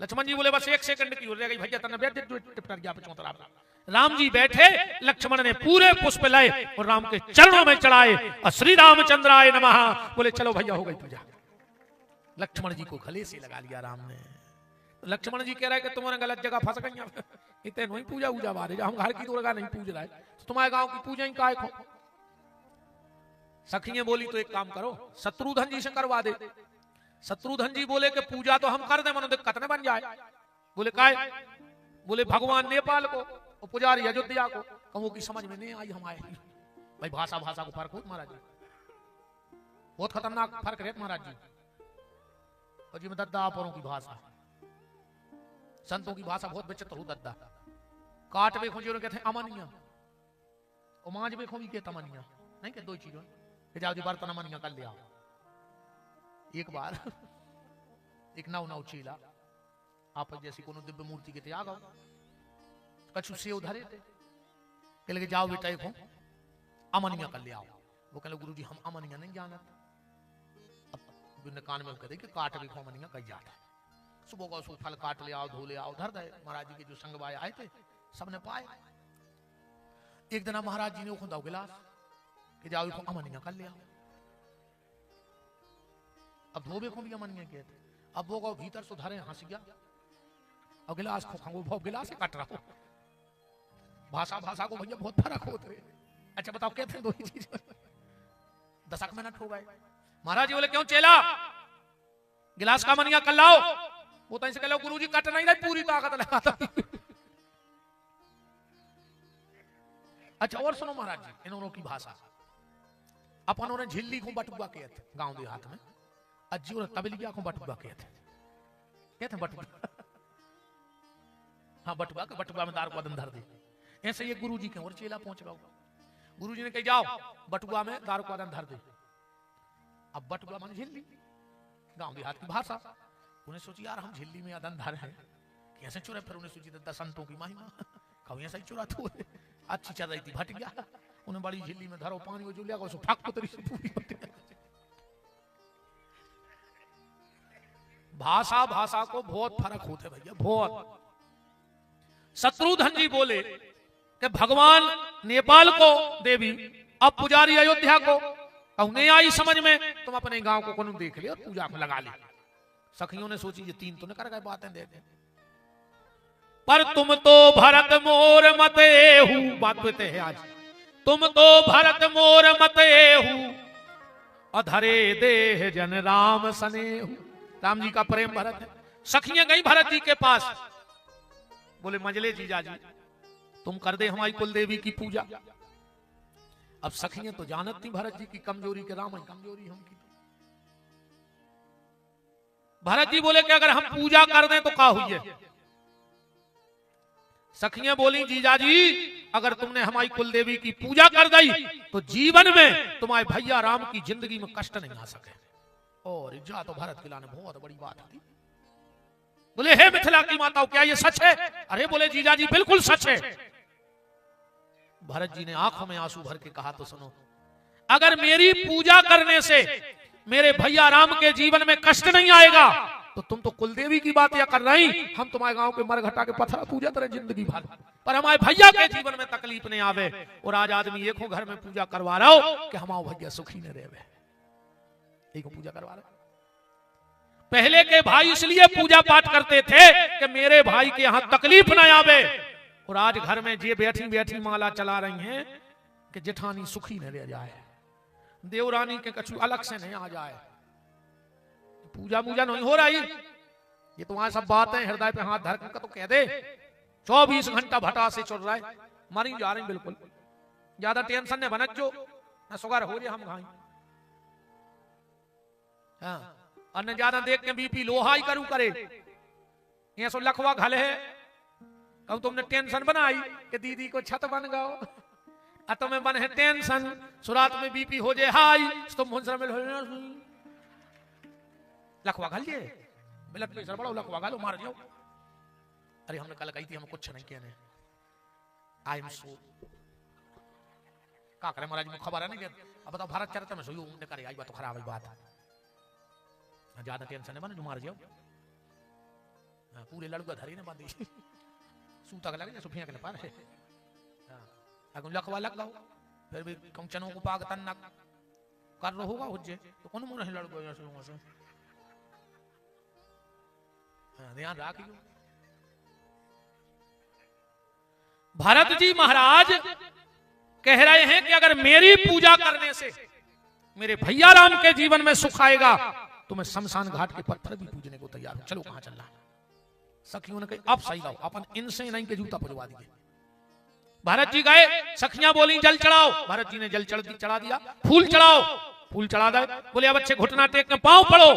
[SPEAKER 1] लक्ष्मण जी बोले बस एक सेकंड की हो रह गई भैया, तने बैठ टिपटर गया पे चौतरा। राम जी बैठे, लक्ष्मण ने पूरे पुष्प लाए और राम के चरणों में चढ़ाए और श्री रामचंद्राय नमः बोले चलो भैया हो गई पूजा। लक्ष्मण जी को गले से लगा लिया राम ने। लक्ष्मण जी कह रहे कि तुम्हारे गलत जगह फंस गई, इतने नहीं पूजा पूजा बारे, हम घर की तो नहीं पूज रहा है, तो तुम्हारे गांव की पूजा ही काय खो। सखियां बोली तो एक काम करो शत्रुघ्न जी से करवा दे। शत्रुघ्न जी बोले कि पूजा तो हम कर दे, मनो दिक्कत न बन जाए। बोले काय? बोले भगवान नेपाल को और पुजारी अयोध्या को। कहूं की समझ में नहीं आई हम आए भाई, भाषा भाषा को फर्क हो महाराज जी, बहुत खतरनाक फर्क है महाराज जी। और जी में दद्दा परों की भाषा, संतों की भाषा बहुत विचित्र हो। दद्दा काट वे खोजे कहते हैं अमानिया, और मांझ वे खो भी कहते अमानिया नहीं, कहते दो चीजों कि जाओ जी बर्तन अमानिया कर लिया। एक बार एक नाव चीला आप जैसी कोनो दिव्य मूर्ति के त्याग कछु से उधरे थे, कह लगे जाओ बेटा एक अमनिया कर ले आओ। वो कह गुरु जी हम अमनिया नहीं जानत। अब कान में कह दे कि काट भी अमनिया कही जाता है। सुबह का उसको फल काट ले आओ, धो ले आओ, धर दे। महाराज जी के जो संग भाई आए थे सबने पाए। एक दिन महाराज जी ने खुदा गिलास कि जाओ अमनिया कर ले आओ। अब धोबे को भी अमनिया किए थे। अब वो को भीतर सुधारे हंस गया और गिलास को खाओ, बहुत गिलास काट रहा हो। भाषा भाषा को भैया बहुत फर्क होते। अच्छा बताओ कहते हैं दो ही चीज। 10 मिनट हो गए। महाराज जी बोले क्यों चेला गिलास का मनिया कर लाओ। वो तो कह लो गुरु जी कट नहीं रहे, पूरी ताकत लगाता। अच्छा और सुनो महाराज जी इन्होंने की भाषा, अपन उन्हें झिल्ली को बटुआ कहते गांव देहात में, अज्जी और तबलिया को बटुआ कहते बटुआ। हाँ बटुआ का, बटुआ में दार को अदन धर दे। ऐसे ये गुरु जी के और चेला पहुंच रहा होगा। गुरु जी ने कहा जाओ बटुआ में दार को अदन धर दे। अब बटुआ मन झिल्ली गांव देहात की भाषा। उन्हें सोची यार हम झिल्ली में अदन धर है कैसे चुरे। फिर उन्हें सोची दस संतों की महिमा कहूँ ऐसा ही चुरा तो अच्छी चल रही थी, भट गया। उन्हें बड़ी झिल्ली में धरो पानी को जुलिया को फक को तरी से पूरी भाषा भाषा को बहुत फर्क होते भैया बहुत। शत्रुघ्न जी बोले कि भगवान नेपाल को देवी, अब पुजारी अयोध्या को। कहूं नहीं आई समझ में, तुम अपने गांव को कोनो देख ले और पूजा में लगा ले। सखियों ने सोची ये 3 तो न कर गए बातें दे दे। पर तुम तो भरत मोर मत एहू, बात कहते हैं आज, तुम तो भरत मोर मत एहू अधरे देह जन राम सनेहू। राम जी का प्रेम भरत है। सखियां गई भरत जी के पास, बोले मंजले जीजा जी तुम कर दे हमारी कुल देवी की पूजा। अब सखियां तो जानत थी भरत जी की कमजोरी के, राम कमजोरी हम की। भरत जी बोले कि अगर हम पूजा कर दें तो क्या हुई है। सखियां बोली जीजा जी अगर तुमने हमारी कुल देवी की पूजा कर दी तो जीवन में तुम्हारे भैया राम की जिंदगी में कष्ट नहीं आ सके। और इज्जा तो भरत के लाने बहुत बड़ी बात थी। बोले हे मिथिला की माताओं क्या ये सच है? अरे बोले जीजा जी बिल्कुल सच है। भरत जी ने आंखों में आंसू भर के कहा, तो सुनो, अगर मेरी पूजा करने से मेरे भैया राम के जीवन में कष्ट नहीं आएगा तो तुम तो कुलदेवी की बात या कर रही, हम तुम्हारे गांव के मरघटा के पत्थर पूजा तरह जिंदगी भर, पर हमारे भैया के जीवन में तकलीफ नहीं आवे। और आज आदमी एक घर में पूजा करवा रहा हो कि हमारे भैया सुखी न रहे, एक पूजा करवा रहा। पहले के भाई इसलिए पूजा पाठ करते थे कि मेरे भाई के यहां तकलीफ न आवे, और आज घर में जे बैठी बैठी माला चला रही हैं कि जेठानी सुखी न रह जाए, देवरानी के कछु अलग से नहीं आ जाए। पूजा मूजा नहीं हो रही, ये तुम्हारी सब बातें हृदय पे हाथ धर कर तो कह दे। 24 घंटा भटा से चल रहा है, मरी जा रही बिल्कुल, ज्यादा टेंशन ने बनत जो न सुगर हो रही हम घाई, हाँ, और न ज्यादा देख के बीपी लोहा ही करूं करे, ये सो लखवा घले है। अब तुमने टेंशन बनाई कि दीदी को छत बन गओ, और तुम्हें बन है टेंशन, सुरात में बीपी हो जाए हाई, तुम मुंसर में लखवा घल लिए, ब्लड प्रेशर बढ़ो, लखवा घालो, मार जाओ। अरे हमने कल कही थी हम कुछ नहीं कहने, आई एम सो का करे महाराज मुझे खबर है नहीं। अब बताओ भारत चरित्र में सोई उम्र करे आई बात तो खराब है बात, ज्यादा टेंशन नहीं बने जो मार जाओ। पूरे लड़का धरी ने बांधी सूता लगे ना सुफिया के पार है, अगर लखवा लग लो फिर भी कंचनों को पाग तन कर लो होगा हुज्जे तो कौन मुंह नहीं लड़को से, ध्यान रखियो। भरत जी महाराज कह रहे हैं कि अगर मेरी पूजा करने से मेरे भैया राम के जीवन में सुख आएगा तो मैं शमशान घाट के पत्थर भी पूजने को तैयार हूं। चलो कहां चल रहा है? सखियों ने कहा आप सही लाओ, अपन इनसे नहीं के जूता पुजवा दिए। भरत जी गए, सखियां बोली जल चढ़ाओ, भरत जी ने जल चढ़ा दिया। फूल चढ़ाओ, फूल चढ़ा दे, बोले अब अच्छे घुटना टेक के पांव पड़ो।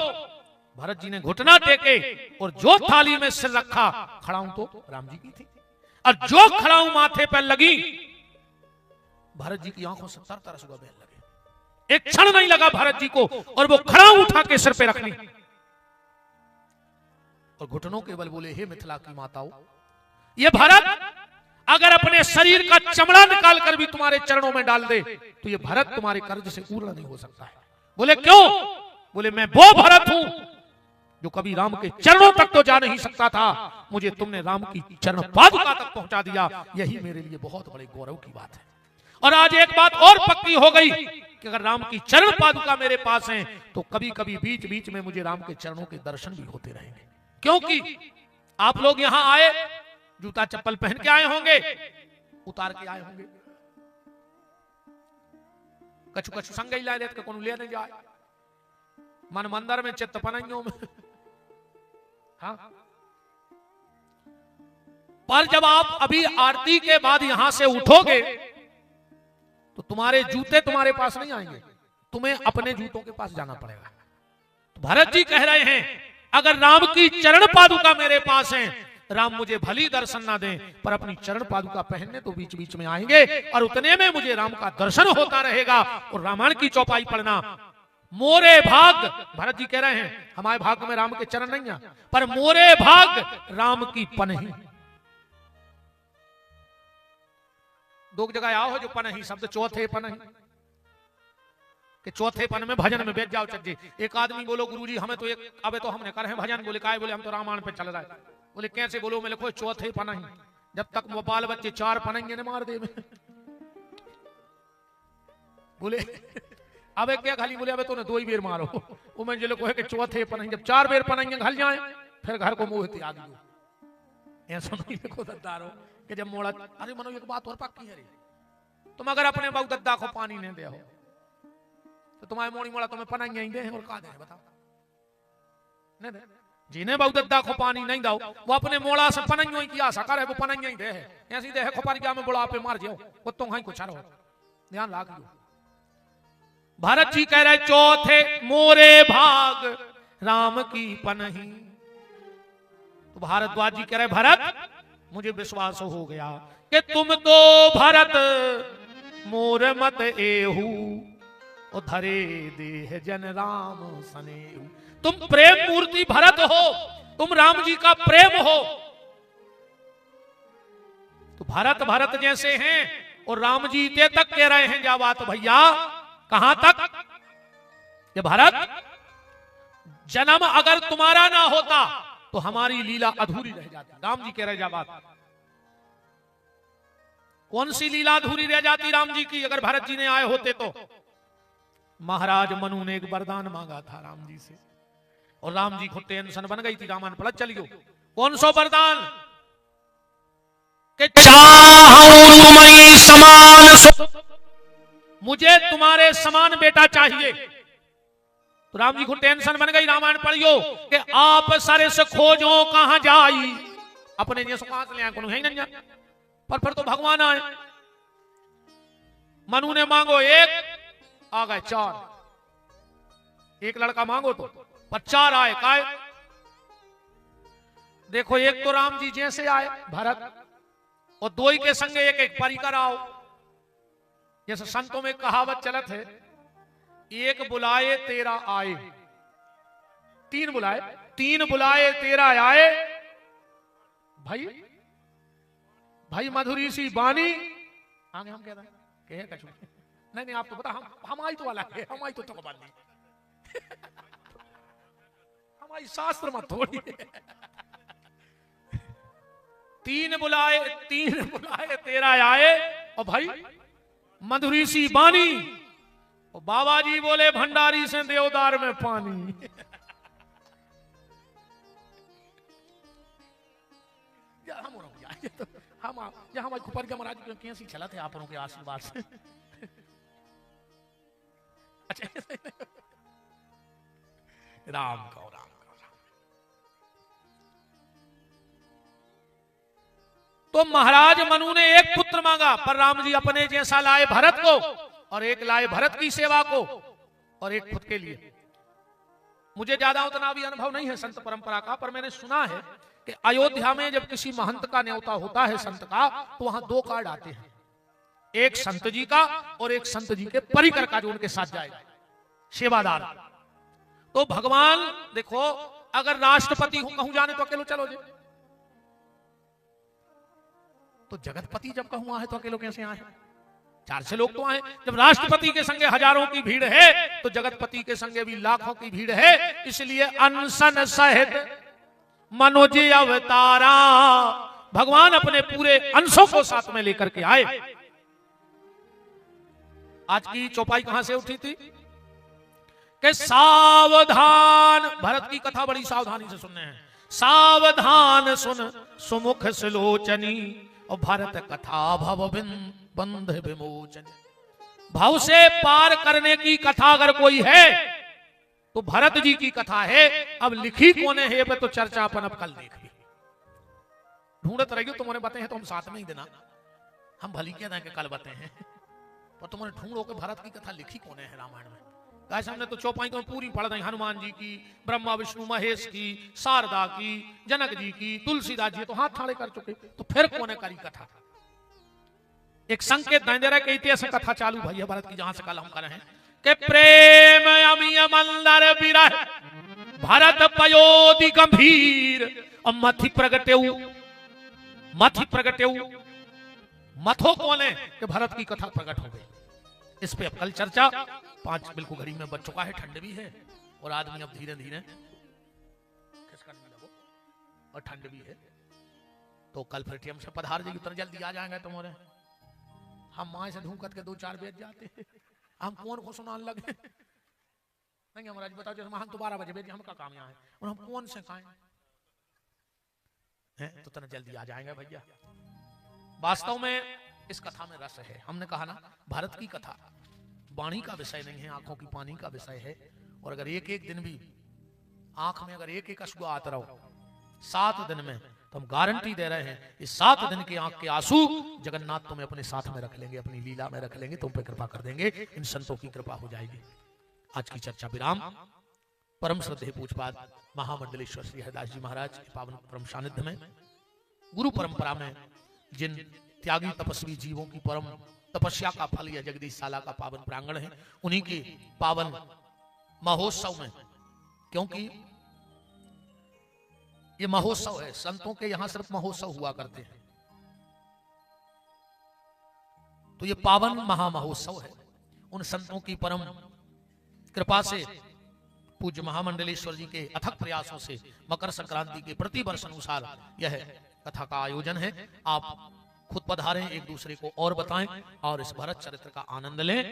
[SPEAKER 1] भरत जी ने घुटना टेके और जो थाली में सिर रखा, खड़ाऊं तो राम जी की थी, और जो खड़ाऊं माथे पर लगी, भरत जी की आंखों से तर सुबह बहने लगे। एक क्षण नहीं लगा भरत जी को, और वो खड़ाऊं उठा के सिर पे रखनी और घुटनों के बल बोले हे मिथिला की माताओं, ये भरत अगर अपने शरीर का चमड़ा निकाल कर भी तुम्हारे चरणों में डाल दे तो ये भरत तुम्हारे कर्ज से पूर्ण नहीं हो सकता है। बोले क्यों? बोले मैं वो भरत हूं जो कभी राम के चरणों तक तो जा नहीं सकता था, मुझे तुमने राम की चरण पादुका तक पहुंचा दिया, यही मेरे लिए बहुत बड़े गौरव की बात है। और आज एक बात और पक्की हो गई कि अगर राम की चरण पादुका मेरे पास हैं तो कभी कभी बीच बीच में मुझे राम के चरणों के दर्शन भी होते रहेंगे, क्योंकि आप लोग यहां आए जूता चप्पल पहन के आए होंगे, उतार के आए होंगे, कछु कछु संग ही लाए के कौन ले नहीं जाए, मन मंदिर में चित्त पनाइयों में, हाँ। पर जब आप अभी आरती के बाद यहां से उठोगे तो तुम्हारे जूते तुम्हारे पास नहीं आएंगे, तुम्हें अपने जूतों के पास जाना पड़ेगा। तो भरत जी कह रहे हैं अगर राम की चरण पादुका मेरे पास है, राम मुझे भली दर्शन ना दें पर अपनी चरण पादुका पहनने तो बीच बीच में आएंगे, और उतने में मुझे राम का दर्शन होता रहेगा। और रामायण की चौपाई पढ़ना, मोरे भाग, भरत जी कह रहे हैं हमारे भाग में राम के चरण नहीं है, पर मोरे भाग राम की पनही। दो जगह आओ जो पनही शब्द, चौथे पनही कि चौथे पन में भजन में बैठ जाओ चज्जे। एक आदमी बोलो गुरुजी हमें तो एक अबे तो हमने करे भजन, बोले काय? बोले हम तो रामायण पे चल रहा है। बोले कैसे? बोलो मैं लिखो चौथे पनही, जब तक वो बाल बच्चे 4 पनेंगे न मार दे में। बोले अबे क्या खाली? बोले अबे तो 2 ही बेर मारो। वो मैं जो है कि चौथे पनही, जब 4 बेर पनेंगे घल जाए फिर घर को मुंह त्याग दो। ऐसा नहीं लिखो दद्दारो कि जब मोड़ा। अरे मनो एक बात और पक्की है, तुम अगर अपने बहु दद्दा को पानी नहीं दे हो तो तुम्हारे मोड़ी मोड़ा तुम्हें पनाई नहीं दे और का दे बताओ? नहीं दे। जिन्हें बहु दद्दा को पानी नहीं दो वो अपने मोड़ा से पनाइयों की आशा करे, वो पनाई नहीं दे है, ऐसी दे है खोपारी क्या में बुढ़ा पे मार जाओ कुत्तों हाई कुछ रहो। ध्यान रख लो। भरत जी कह रहे चौथे मोरे भाग राम की पनही। तो भारद्वाज जी कह रहे भरत मुझे विश्वास हो गया कि तुम तो भरत मोर मत एहू धरे देह जन राम सनेहू। तुम प्रेम मूर्ति भरत हो, तुम राम जी का प्रेम हो। तो भरत भरत जैसे हैं और राम जी ते तक कह रहे हैं जा बात भैया कहां तक, ये भरत जन्म अगर तुम्हारा ना होता तो हमारी लीला अधूरी रह जाती। राम जी कह रहे जा बात, कौन सी लीला अधूरी रह जाती राम जी की अगर भरत जी ने आए होते तो। महाराज मनु ने एक वरदान मांगा था राम जी से और राम जी को टेंशन बन गई थी, रामायण पलट चलियो। कौन सो वरदान कि चाहूं तुम्हारी समान, मुझे तुम्हारे समान बेटा चाहिए। तो राम जी को टेंशन बन गई, रामायण पढ़ियो कि आप सारे से खोजो कहां जाई, अपने जैसे कहां से ले आए, है नहीं पर फिर तो भगवान आए। मनु ने मांगो एक, आ गए चार, एक लड़का मांगो तो पर चार आए काय। देखो एक तो राम जी जैसे आए भरत, और दो ही के संगे एक एक परिकर आओ। जैसे संतों में कहावत चलत है, एक बुलाए तेरा आए, तीन बुलाए, तीन बुलाए तेरा आए। भाई भाई मधुरी सी बानी आगे हम कह रहे हैं कह नहीं नहीं, आप तो बता हम आई तो वाला है, हम आई तो बात नहीं हमारी शास्त्र मत थोड़ी। तीन बुलाए तेरा आए, और भाई मधुरी सी बानी, और बाबा जी बोले भंडारी से देवदार में पानी। हम हमारे कुपर के महाराज कैसी चला थे आप लोगों के आशीर्वाद से। अच्छा राम का राम तो महाराज मनु ने एक पुत्र मांगा, पर राम जी अपने जैसा लाए भरत को, और एक लाए भरत की सेवा को, और एक खुद के लिए। मुझे ज्यादा उतना भी अनुभव नहीं है संत परंपरा का, पर मैंने सुना है कि अयोध्या में जब किसी महंत का न्योता होता है संत का, तो वहां दो कार्ड आते हैं, एक संत जी का और एक संत जी के परिकर का, जो उनके साथ जाएगा सेवादार। तो भगवान देखो, अगर राष्ट्रपति हूं कहूं जाने तो अकेलो चलो जे, तो जगतपति जब कहूं आए तो अकेलो कैसे आए, चार से लोग तो आए। जब राष्ट्रपति के संगे हजारों की भीड़ है तो जगतपति के संगे भी लाखों की भीड़ है। इसलिए अनशन सहित मनोज अवतारा, भगवान अपने पूरे अंशों को साथ में लेकर के आए। आज की चौपाई कहां से उठी थी कि सावधान, भरत की कथा बड़ी सावधानी से सुनने हैं। सावधान सुन सुमुख सुलोचनी, और भरत कथा भव बंध विमोचन। भाव से पार करने की कथा अगर कोई है तो भरत जी की कथा है। अब लिखी कोने है पे तो चर्चा अपन अब कल देख ली, ढूंढत रहियो। तुम्हारे बताए हैं तो हम साथ में ही देना, हम भली क्या दें कि कल बताए हैं, पर तुम्हारे ढूंढो के भरत की कथा लिखी कोने है रामायण में। कैसे हमने तो चौपाई तो पूरी पढ़ दी, हनुमान जी की, ब्रह्मा विष्णु महेश की, शारदा की, जनक जी की, तुलसीदास जी तो हाथ ठाड़े कर चुके, तो फिर कोने करी कथा। एक संकेत दे रहा है कि इतिहास कथा चालू भैया भरत की, जहां से कल हम कर रहे हैं कि प्रेम अमिय मंदर विरह भरत पयोधि गंभीर, और मथि प्रगटेऊ मथो कौन है कि भरत की कथा प्रकट हो गई। इस पे अब कल चर्चा। 5 बिल्कुल घड़ी में बच चुका है, ठंड भी है और आदमी अब धीरे धीरे खिसकने लगो, और ठंड भी है, तो कल फिर टीएम से पधार जाएगी, उतना जल्दी आ जाएंगे तुम्हारे। हम माए से ढूंढ के 2-4 बेच जाते हैं, हम कौन को सुनाने लगे नहीं। हमारा बताओ जैसे हम 12 बजे बेच, हम का काम यहाँ है और हम कौन से खाएं हैं, तो इतना जल्दी आ जाएंगे भैया। वास्तव में इस कथा में रस है। हमने कहा ना, भारत की कथा वाणी का विषय नहीं है, आंखों की पानी का विषय है। और अगर एक एक दिन भी आंख में अगर एक एक अश्रु आता रहो 7 दिन में, तो हम गारंटी दे रहे हैं इस 7 दिन के आंख के आंसू जगन्नाथ तुम्हें अपने साथ में रख लेंगे, अपनी लीला में रख लेंगे, तुम पे कृपा कर देंगे। इन संतों की कृपा हो जाएगी। आज की चर्चा विराम। परम श्रद्धेय पूज्यपाद महामंडलेश्वर श्री हरिदास जी महाराज के पावन परम सानिध्य में, गुरु परंपरा में जिन त्यागी तपस्वी जीवों की परम तपस्या का फल यह जगदीशशाला का पावन प्रांगण है, उन्हीं के पावन महोत्सव में, क्योंकि ये महोत्सव है, संतों के यहां सिर्फ महोत्सव हुआ करते हैं, तो ये पावन महामहोत्सव है। उन संतों की परम कृपा से, पूज्य महामंडलेश्वर जी के अथक प्रयासों से मकर संक्रांति के प्रति वर्ष अनुसार यह कथा का आयोजन है। आप खुद पधारें, एक दूसरे को और बताएं और इस भरत चरित्र का आनंद लें।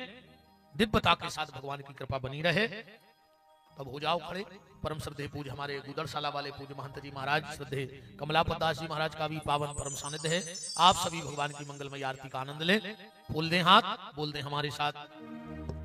[SPEAKER 1] दिव्यता के साथ भगवान की कृपा बनी रहे। तब हो जाओ खड़े। परम श्रद्धेय पूज्य हमारे गुदरशाला वाले पूज्य महंत जी महाराज, श्रद्धेय कमलापत दास जी महाराज का भी पावन परम सानिध्य है। आप सभी भगवान की मंगलमय आरती का आनंद लें। खोल दें हाथ, बोल दें हमारे साथ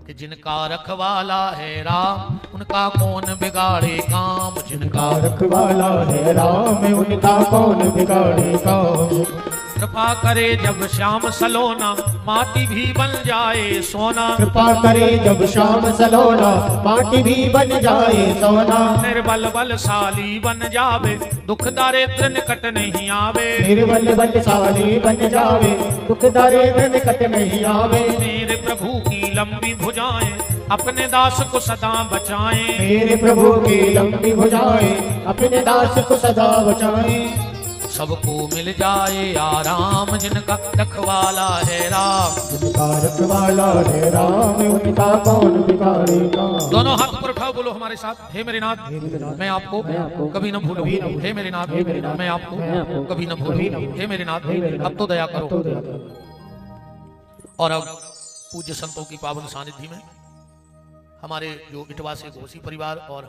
[SPEAKER 1] कि जिनका रखवाला है राम, उनका कौन बिगाड़े काम। जिनका
[SPEAKER 2] रखवाला है राम, उनका कौन बिगाड़े काम।
[SPEAKER 1] कृपा करे जब श्याम सलोना, माटी भी बन जाए सोना।
[SPEAKER 2] कृपा करे जब श्याम सलोना, माटी भी बन जाए सोना।
[SPEAKER 1] निर्बल बलशाली बन जावे, दुख दारिद्र निकट नहीं आवे।
[SPEAKER 2] निर्बल बलशाली बन जावे, दुख दारिद्र निकट नहीं आवे।
[SPEAKER 1] मेरे प्रभु की लंबी भुजाएं, अपने दास को सदा बचाएं।
[SPEAKER 2] मेरे प्रभु की लंबी भुजाएं, अपने दास को सदा बचाएं।
[SPEAKER 1] सबको मिल जाए आराम, जिनका रखवाला है राम।
[SPEAKER 2] जिनका रखवाला है राम, उनका कौन बिगाड़े काम।
[SPEAKER 1] दोनों हाथ पर उठाओ, बोलो हमारे साथ। हे मेरे नाथ, मैं आपको कभी न भूलूं। हे मेरे नाथ, मैं आपको कभी न भूलूं। हे मेरे नाथ, अब तो दया करो। और अब पूज्य संतों की पावन सानिध्य में हमारे जो इटवा से घोसी परिवार और